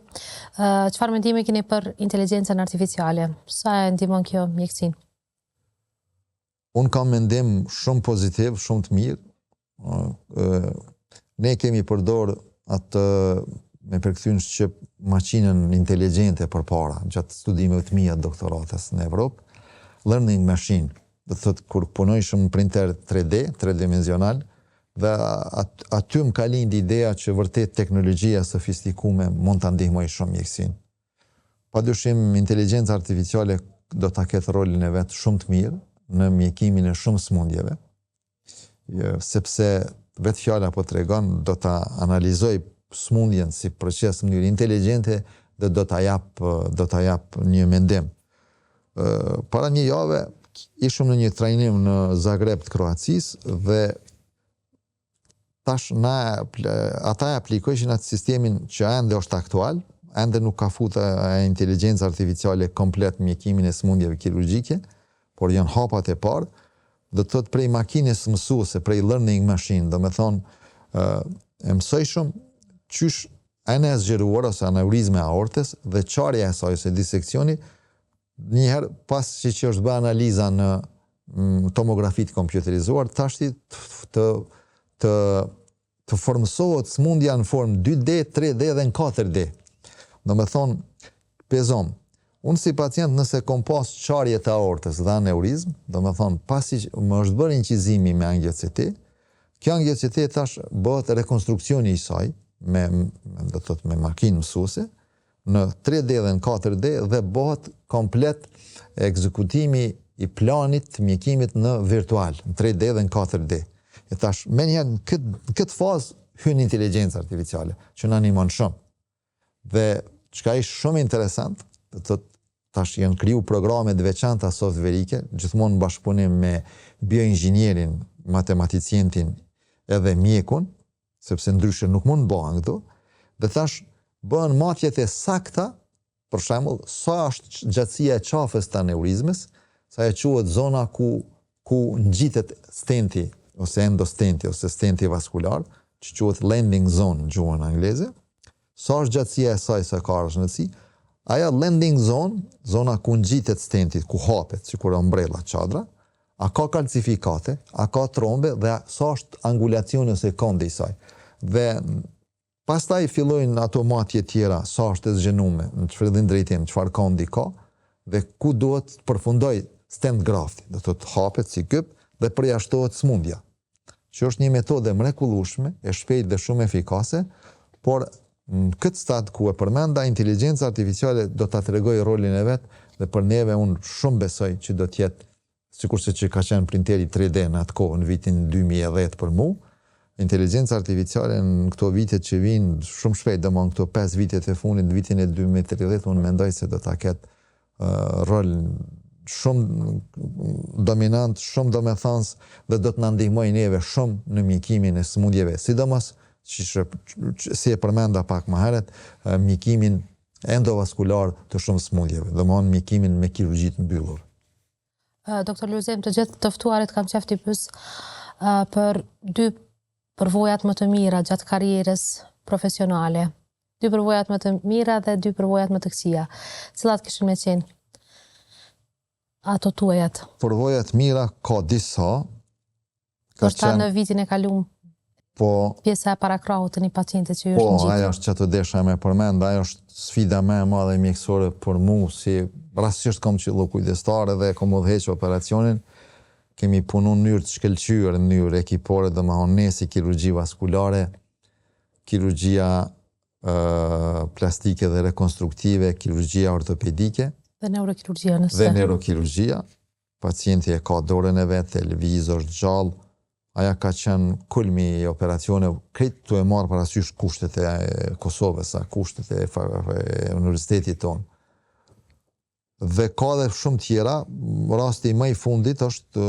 çfarë mendimi keni për inteligjencën artificiale? Sa e ndihmon kjo mjekësinë? Unë kam mendim shumë pozitiv, shumë të mirë. Ne kemi përdor atë me përkthyen shqip maqinën inteligjente përpara, gjatë studimeve të mia doktorates në Evropë, learning machine, do të thotë kur punoj shumë printer 3D, tridimensional, dhe aty më ka lindë ideja që vërtet teknologjia sofistikume mund ta ndihmojë shumë mjekësinë. Padyshim inteligjenca artificiale do ta ketë rolin e vet shumë të mirë në mjekimin e shumë smundjeve, sepse vetë fjala po tregon do ta analizoj smundjen si proces në mënyrë inteligjente dhe do ta jap një mendim. Para një jave ishëm në një trajnim në Zagreb të Kroacisë dhe tash ata aplikojnë atë sistemin që ende është aktual, ende nuk ka futur inteligjencë artificiale komplet mjekimin e smundjeve kirurgjike, por janë hapat e parë, do të thotë prej makinës mësuese, prej learning machine, do me thonë e mësoj shumë qysh ene e zgjeruar ose aneurizme aortës dhe qarja e saj ose diseksioni, njëherë pas që është bë analiza në tomografit kompjuterizuar, tashti të formësohet smundja në formë 2D, 3D dhe në 4D. Do me thonë, pezom, unë si pacient nëse kom pas qarje të aortës dhe aneurizm, do me thonë, pasi më është bërë inqizimi me angiociti, kjo angiociti tash bëhet rekonstruksioni i saj, me makinë mësuese, në 3D dhe në 4D dhe bëhet komplet ekzekutimi i planit të mjekimit në virtual, në 3D dhe në 4D. E tash, menjëherë në këtë fazë hyn inteligjenca artificiale, që në animon shumë. Dhe çka ishte shumë interesant, tash janë kriju programe të veçanta softverike, gjithmonë në bashkëpunim me bioinxhinierin, matematicientin edhe mjekun, sepse ndryshe nuk mund të bëhen këto, dhe tash bëhen matjet e sakta, për shembull, sa është gjatësia e qafës të aneurizmës, sa e quhet zona ku ngjitet stenti, ose endostenti, ose stenti vaskular, që quhet landing zone në gjuhën angleze, sa është gjatësia e saj sa ka rrëshnësi, aja landing zone, zona ku ngjitet stenti, ku hapet, sikur ombrella çadra, a ka kalcifikate, a ka trombe dhe sa është angulacioni ose kondi i saj. Dhe pastaj fillojnë ato matje tjera, sa është e zgjenume, në çfarë drejtim, çfarë kondi ka, dhe ku duhet të përfundoj stent grafti, do të hapet si kyp dhe përjashtohet smundja. Që është një metodë mrekullueshme, e shpejtë dhe shumë efikase, por në këtë stad ku e përmenda, inteligjenca artificiale do ta tregoj rolin e vet dhe për neve unë shumë besoj që do të jetë, sikurse që ka qenë printeri 3D në atë kohë në vitin 2010 për mu, inteligjenca artificiale në këto vitet që vinë shumë shpejt, domthonjë këto 5 vitet e fundit, në vitin e 2030, unë mendoj se do ta ketë rol shumë dominant, shumë domethënës dhe do të na ndihmojë neve shumë në mjekimin e sëmundjeve, sidomos si e përmenda pak më herët, mjekimin endovaskular të shumë sëmundjeve, domthonjë mjekimin me kirurgji të mbyllur. Doktor Lulzim, të gjithë të ftuarit kam qef t'i pyes për dy përvojat më të mira gjatë karrierës profesionale. Dy përvojat më të mira dhe dy përvojat më të këqija. Cilat kishin me qenë ato tuajat? Përvojat mira ka disa. Ndoshta në vitin e kaluar. Po, pjesa e parakrahut të një pacienti që ju është ngjitur. Po, ajo është që të desha me përmend, ajo është sfida më e madhe mjekësore për mua, si rastësisht kam qellu kujdestare dhe kam udhëheq operacionin. Kemi punu në mënyrë të shkëlqyer, në mënyrë ekipore, domethënë ne si kirurgji vaskulare, kirurgjia plastike dhe rekonstruktive, kirurgjia ortopedike dhe neurokirurgjia nëse. Dhe neurokirurgjia. Pacienti e ka dorën e vet, televizor gjallë. Aja ka qenë kulmi i operacione, krejt të e marë parasysh kushtet e Kosovës, kushtet e universitetit tonë. Dhe ka dhe shumë tjera, rasti më i fundit është,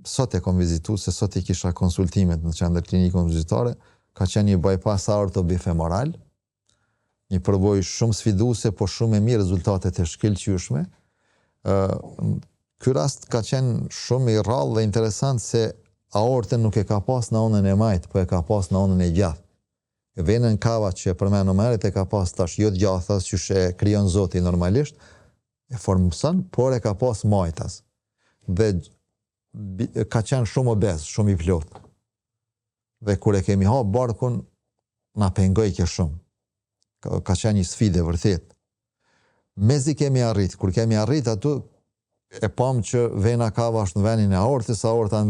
sot e kom vizitu, se sot i kisha konsultimet në qendër klinikën vizitare, ka qenë një bypass aortobifemoral, një përvojë shumë sfiduese, por shumë e mirë, rezultatet e shkëlqyeshme. Ky rast ka qenë shumë i rrallë dhe interesant se aortën nuk e ka pas në anën e majtë, po e ka pas në anën e gjathë. Venën kava që e përmenu më herët e ka pas tash jo të gjathas, që e krijon Zoti normalisht, e formëson, por e ka pas majtas. Dhe ka qenë shumë obez, shumë i plot. Dhe kur e kemi hapë barkun, na pengoj kjo shumë. Ka qenë një sfidë vërtet. Mezi kemi arrit, kur kemi arrit atu, e pam që vena kava është në vendin e aortës, aorta në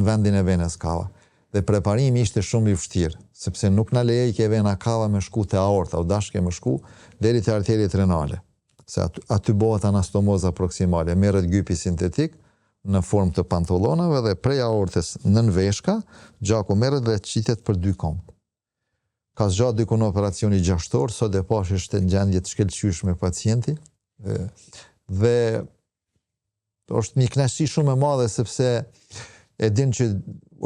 vendin e venës kava. Dhe preparimi ishte shumë i vështirë, sepse nuk na lejej ke vena kava me shku te aorta, u dashke me shku deri te arteriet renale. Se aty bëhet anastomoza proksimale, merret gypi sintetik në formë të pantolonave dhe prej aortës nën veshka, gjaku merret dhe qitet për 2 komt. Ka zgjatë dikon operacioni 6 orë, sot e pash është në gjendje të shkëlqyeshme pacienti. Dhe është një kënaqësi shumë e madhe sepse e din që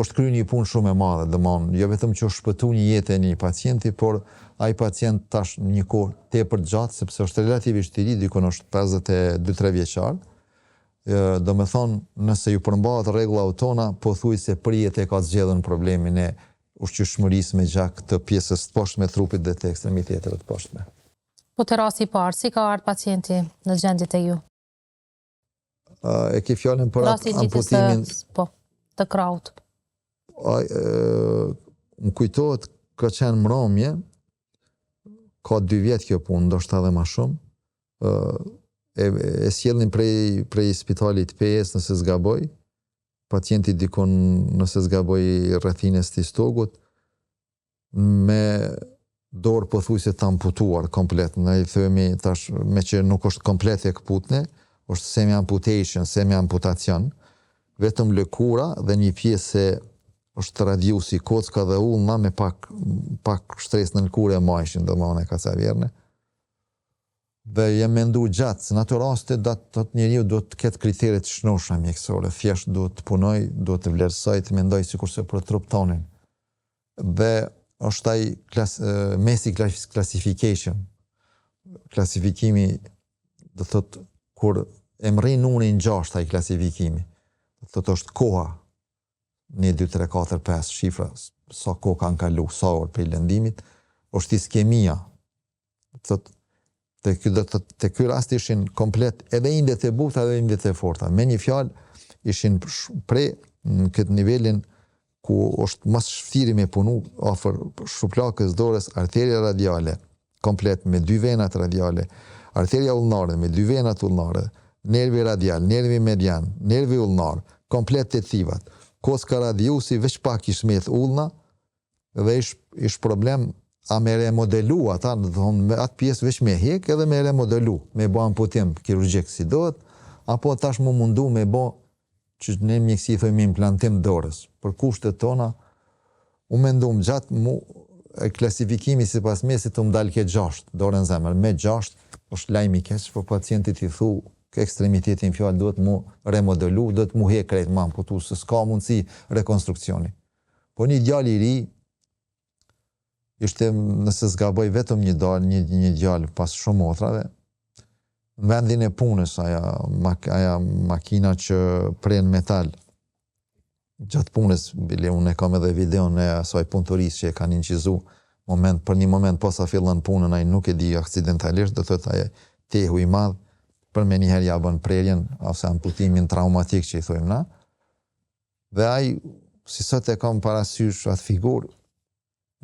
është kryer një punë shumë e madhe, domthonjë jo vetëm që është shpëtuar një jetë e një pacienti, por ai pacient tash një kohë tepër gjatë sepse është relativisht i ri, dikon është 52-3 vjeçar. Domethënë, nëse ju përmbahet rregulla autona, pothuajse prijet e ka zgjedhur problemin e ushqyeshmërisë me gjak të pjesës të poshtme të trupit dhe të ekstremiteteve të poshtme. Po te rasti i parë, si ka ardhur pacienti në gjendjet e ju? E ke fjallën për amputimin të krahut. Më kujtohet ka qenë mbrëmje, ka 2 vjet kjo punë, ndoshta edhe më shumë. E sjellnin prej spitalit PS nëse zgaboj. Pacienti dikon nëse zgaboj rrethinës të stogut me dorë pothuajse të amputuar komplet. Ne I themi tash me që nuk është komplet e këputne, është semi-amputation, semi-amputacion, vetëm lëkura dhe një pjesë është radiusi, kocka dhe ullna me pak shtresë në lëkure e majshin, do më e ka ca vjerne. Dhe jem mendu gjatë, se në ato raste të njeriu do të ketë kriteret shnosha mjekësore, thjesht do të punoj, do të vlerësoj, të mendoj sikurse për trup tonin. Dhe është ai Messi classification. Klasifikimi, do thotë, kur e mrin numrin 6 ai klasifikimi. Do thotë është koha, 1, 2, 3, 4, 5 shifra, sa kohë kanë kalu, sa orë për lëndimit, është iskemia. Thotë, te ky rast ishin komplet edhe indet e buta edhe indet e forta. Me një fjalë ishin në këtë nivelin ku është mas shftiri me punu afër shuplakës dorës, arteria radiale, komplet me 2 venat radiale, arteria ullnare me 2 venat ullnare, nervi radial, nervi median, nervi ullnar, komplet të thivat. Kocka radiusi veç pak ish me ullna dhe ish problem a me remodelu ata, me atë pjesë veç me hek edhe me remodelu, me bo amputim kirurgjik si dohet, apo tash mu mundu me bo që ne mjekësi thojmë implantim dorës. Për kushtet tona, u mendum gjatë klasifikimi si pas mesit të mdal ke 6, dorën zemër, me 6 është lajmi keq, për pacientit i thu ekstremitetin fjallë duhet mu remodelu, duhet mu hek krejt më amputu, se s'ka mundësi rekonstruksioni. Po një djali i ri, ishte, nëse s'gaboj vetëm një djalë pas shumë motrave, në vendin e punës, aja makina që pren metal, gjatë punës, bile unë e kam edhe videon e asaj punëtorisë që e kanë incizu, për një moment posa fillon punën, ai nuk e di aksidentalisht, do thotë ai tehu i madh, për me njëherë ja bën prerjen, ose amputimin traumatik që i thojmë na, dhe ai, si sot e kam parasysh atë figurë,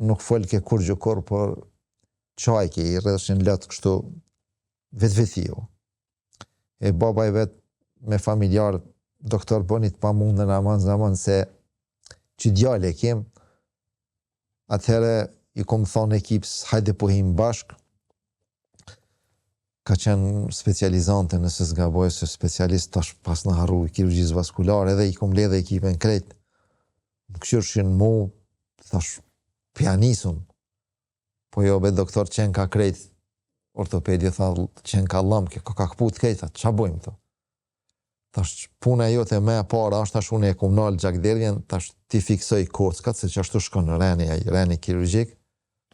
nuk folke kur gjokor, por qajke i rrëshin letë kështu vetë-vetio. E baba i vetë me familjarë, doktor bonit pa mundë në amon se që djale kem, atëhere i kom thonë ekipës, hajde pohim bashk, ka qenë specializante nëse s'gaboj se specialist tash pas në harru i kirurgjisë vaskulare, edhe i kom ledhe ekipen krejt, në këshyrshin mu, tash pianisum, po jo be doktor qenë ka krejt, ortopedi tha qenë ka lëm, ka këput krejta, qa bojmë të? Tash puna jote me para, është tash unë e kom nalë gjakderjen, tash ti fiksoj kockat, se që ashtu shkon reni kirurgjik,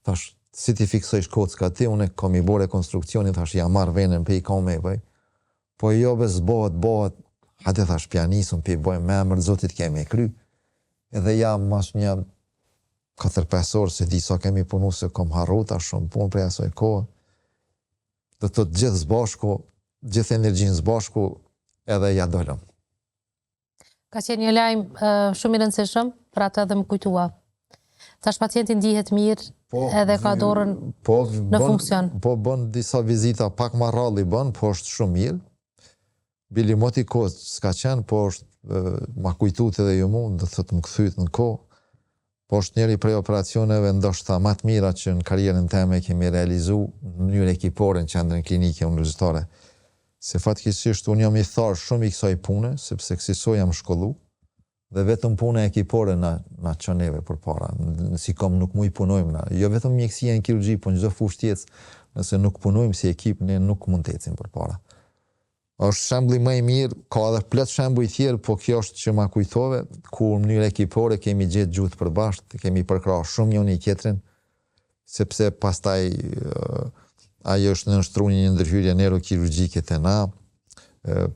tash si ti fiksoj kockat ti, unë e kom i bo rekonstruksionin, tash ja marrë venën pe i kom me bëj, po jo be zbohet, hajde tash pianisum, pe i bojmë me emër, zotit kemi e kry, edhe ja mas një 4-5 orë, se di sa kemi punu, se kom harru, tash shumë punë prej asoj kohë, dhe të gjithë zbashku, gjithë energjinë zbashku, edhe ja dollëm. Ka qenë një lajmë shumë i rëndësishëm, për atë edhe më kujtua. Tash pacienti ndihet mirë, edhe ka dorën në funksion. Po bën disa vizita, pak ma ralli bën, po është shumë mirë. Bili moti kohë s'ka qenë, po është ma kujtut edhe ju mund, dhe thëtë më këthyt në kohë, po është njëri prej operacioneve ndoshta më të mira që në karierën teme kemi realizu në mënyrë ekipore në qendrën klinike universitare. Se fatkisisht unë jam i tharë shumë i kësaj pune, sepse kësisoj jam shkollu, dhe vetëm pune ekipore na qëneve për para, si kom nuk mu i punojmë na, jo vetëm mjekësia në kirurgji, po në gjithë fushë tjetës, nëse nuk punojmë si ekip, ne nuk mund të ecim për para. Është shembli më i mirë, ka edhe plot shembuj tjerë, po kjo është që ma kujtove, ku në mënyrë ekipore kemi gjetë gjuhë përbashkët, kemi përkrahur shumë njëri tjetrin, sepse pastaj ajo është nënshtruar një ndërhyrje neurokirurgjike te na,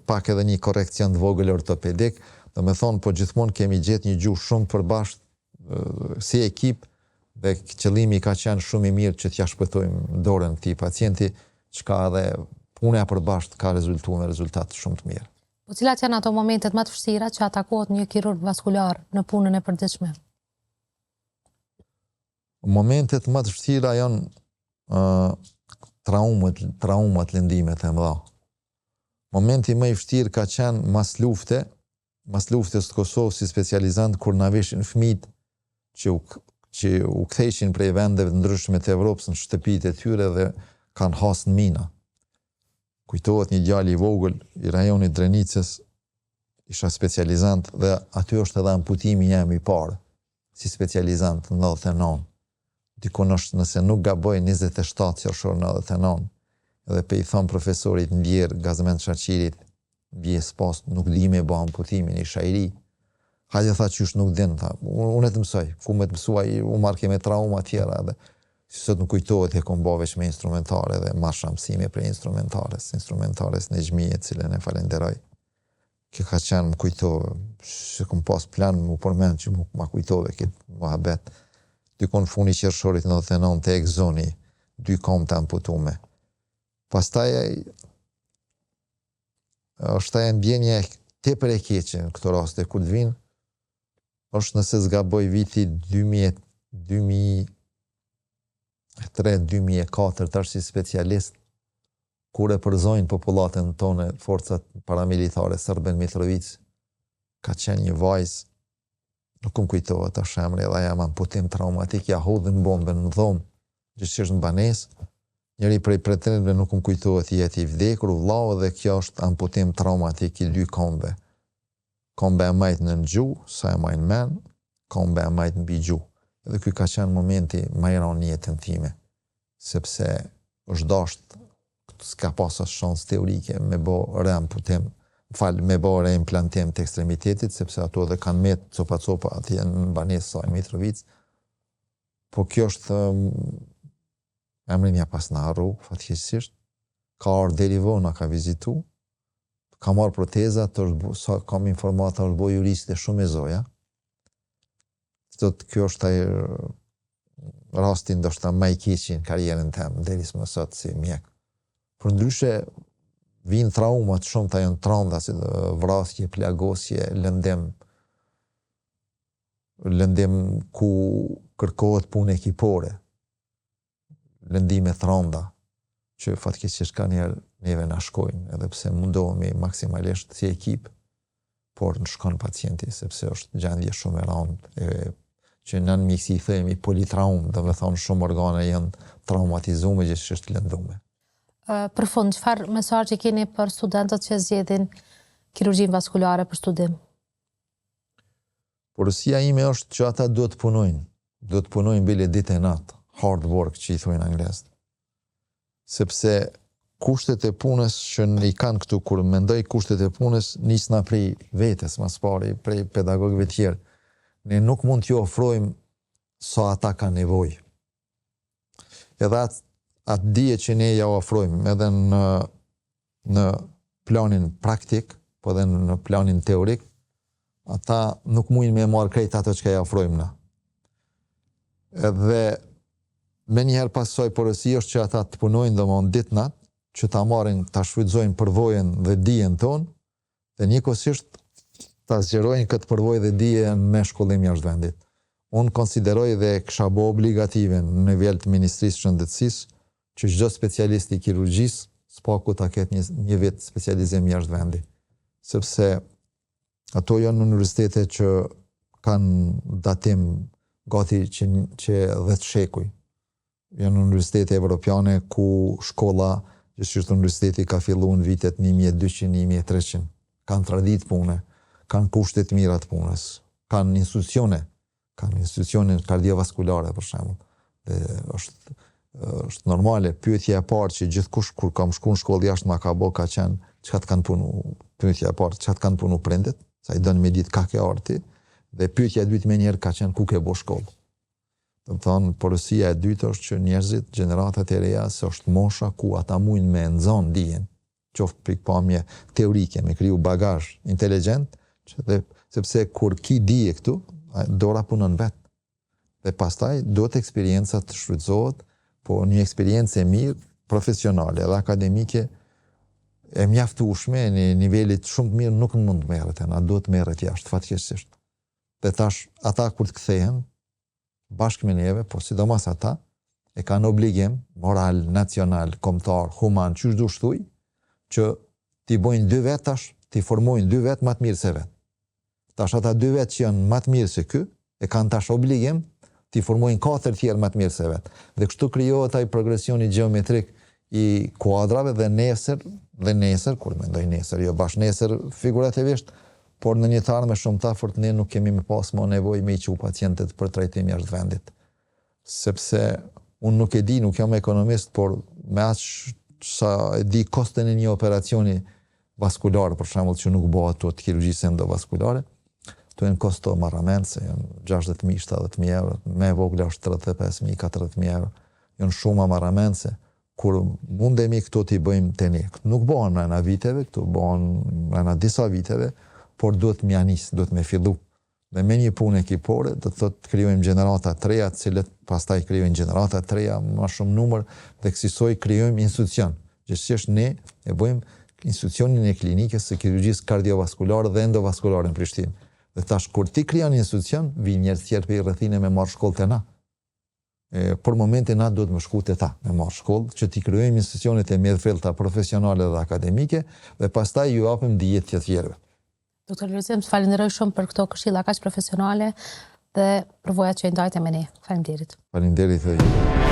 pak edhe një korekcion të vogël ortopedik, do me thonë, po gjithmonë kemi gjetë një gjuhë shumë përbashkët si ekip, dhe qëllimi ka qenë shumë i mirë që t'ja shpëtojmë dorën këtij pacienti, çka edhe puna përbashkët ka rezultuar me rezultat shumë të mirë. Po cilat janë ato momentet më të vështira që atakohet një kirurg vaskular në punën e përditshme? Momentet më të vështira janë traumat, lëndimet e mëdha. Momenti më i vështirë ka qenë mas luftës të Kosovës si specializant, kur na veshin fëmijët që u ktheshin prej vendeve të ndryshme të Evropës në shtëpitë e tyre dhe kanë hasë në mina. Kujtohet një djalë i vogël i rajonit Drenicës, isha specializant dhe aty është edhe amputimi jam i parë, si specializant në 99. Dikon është, nëse nuk gaboj, 27 qershor 99. Edhe pe i thon profesorit ndjer Gazmend Shaqirit, bie s'pas, nuk di me bë amputimin, isha i ri. Hajde tha qysh nuk din, tha, unë të mësoj, ku me të mësua, u marke me trauma tjera dhe si sot nuk kujtohet e kom bo veç me instrumentare dhe marsha mësime për instrumentares në gjmije, cilën e falenderoj. Kjo ka qenë më kujtove, që kom pas plan më përmen që më kujtove këtë muhabet. Dykon funi qershorit 99 të egzoni, 2 kom të amputume. Pastaj është e ndjenje tepër e keqe në këto raste kur të vinë, është nëse zgaboj viti 2003-2004 tash si specialist, kur e përzojnë popullatën tonë forcat paramilitare Serben Mitrovic, ka qenë një vajzë, nuk më kujtohet të shemre, edhe jam amputim traumatik, ja hodhin bombën në dhomë, gjithësisht në banesë, njëri prej pretendentëve nuk më kujtohet jeti i vdekur, vllau, dhe kjo është amputim traumatik i 2 kombe. Kombe e majtë në gjuhë, sa e majnë men, kombe e majtë në bi gjuhë. Edhe ky ka qenë momenti më i rënd në jetën time, sepse është dashur, s'ka pasur shans teorike me bë reamputim, me bë reimplantim të ekstremitetit, sepse ato edhe kanë met copa atje në banesë Saj Mitrovic. Po kjo është emrin ja pas në harru, fatkeqësisht. Ka ardhur deri vonë, ka vizitu, ka marrë proteza, sa kam informata, është bo juriste shumë e zoja. Kjo është ai rasti ndoshta më i keq në karrierën time, derisa më sot si mjek. Por ndryshe vinë traumat shumë të janë trauma, si vrasje, plagosje, lëndim ku kërkohet punë ekipore, lëndime thronda, që fatkeqësisht ka njerë neve na shkojnë, edhe pse mundohemi maksimalisht si ekip, por në shkon pacienti, sepse është gjendje shumë e rëndë, që në mjekësi themi politraum, dhe me thonë shumë organe janë traumatizume, gjithësisht lëndume. Për fund, çfarë mesazhi keni për studentët që zgjedhin kirurgjinë vaskulare për studim? Porosia ime është që ata duhet të punojnë bile ditë e natë, hard work që i thojnë anglesht. Sepse kushtet e punës që i kanë këtu, kur mendoj kushtet e punës, nisna prej vetes, mas pari, prej pedagogëve tjerë. Ne nuk mund t'ju ofrojmë sa ata ka nevojë. Edhe atë dije që ne ja ofrojmë, edhe në planin praktik, po edhe në planin teorik, ata nuk mujnë me marrë krejt ato që ka ja ofrojmë na. Edhe me njëherë pasoj porosi është që ata të punojnë dhe më në ditë natë, që ta marrin, ta shfrytëzojnë përvojën dhe dijen tonë, dhe njëkohësisht ta zgjerojnë këtë përvojë dhe dije me shkollim jashtë vendit. Unë konsideroj dhe kisha bo obligative në nivel të Ministrisë së Shëndetësisë që çdo specialist i kirurgjisë s'paku ta ketë një vit specializim jashtë vendi. Sepse ato janë universitete që kanë datim gati që 10 shekuj. Janë universitete evropiane ku shkolla, gjithësisht universiteti ka filluar në vitet 1200-1300. Kanë traditë pune, kanë kushtet mira të punës, kanë institucione kardiovaskulare për shembull. Dhe është normale, pyetja e parë që gjithkush kur kam shku në shkollë jashtë ma ka bo ka qenë çka të kanë punu, pyetja e parë çka të kanë punu prindet, sa i dënë me ditë ka ke arti, dhe pyetja e dytë me njerë ka qenë ku ke bo shkollë. Do të thonë, porosia e dytë është që njerëzit, gjeneratat e reja, se është mosha ku ata mujnë me nxon dijen, qoftë pikpamje teorike, me kriju bagazh inteligjent, sepse kur ki dije këtu, dora punon vetë. Dhe pastaj duhet eksperienca të shfrytëzohet, po një eksperiencë e mirë, profesionale dhe akademike, e mjaftueshme në nivelit shumë të mirë nuk mund të merret, na duhet merret jashtë fatkeqësisht. Dhe tash ata kur të kthehen bashkë me neve, po sidomos ata e kanë obligim moral, nacional, kombëtar, human, çu do shtoj, që ti bojnë 2 vet tash, ti formojnë 2 vet më të mirë se vet. Tash ata 2 vet që janë më të mirë se ky, e kanë tash obligim ti formojnë 4 tjerë më të mirë se vet. Dhe kështu krijohet ai progresioni gjeometrik i kuadrave dhe nesër, kur mendoj nesër, jo bash nesër figurativisht, por në një tarë me shumë ta fort ne nuk kemi me pas më nevojë me i që pacientet për trajtim jashtë vendit. Sepse unë nuk e di, nuk jam ekonomist, por me aq sa e di kostin e një operacioni vaskular, për shembull që nuk bëhet të kirurgjisë endovaskulare, to janë kosto marramense, janë 60.000, 70.000 euro, me vogla është 35.000, 40.000 euro, janë shumë marramense, kur mundemi këto t'i bëjmë të ne. Nuk bëhen në viteve, këto bëhen në disa viteve, por duhet me anis, duhet me fillu. Dhe me një punë ekipore, do të thotë krijojmë gjenerata të reja, të cilët pastaj krijojnë gjenerata të reja, më shumë numër, dhe kësaj krijojmë institucion. Gjithsesi ne e bëjmë institucionin e klinikës së kirurgjisë kardiovaskulare dhe endovaskulare në Prishtinë. Dhe tash kur ti krijon institucion, vijnë njerëz tjerë për rrethine me marrë shkollë te na. Për momentin na duhet më shku te ta, me marrë shkollë, që ti krijojmë institucionet e midhfillta profesionale dhe akademike dhe pastaj ju japim dijet të tjerëve. Doktor Lulzim, falenderoj shumë për këto këshilla kaq profesionale dhe përvojat që i ndajte me ne. Faleminderit. Faleminderit.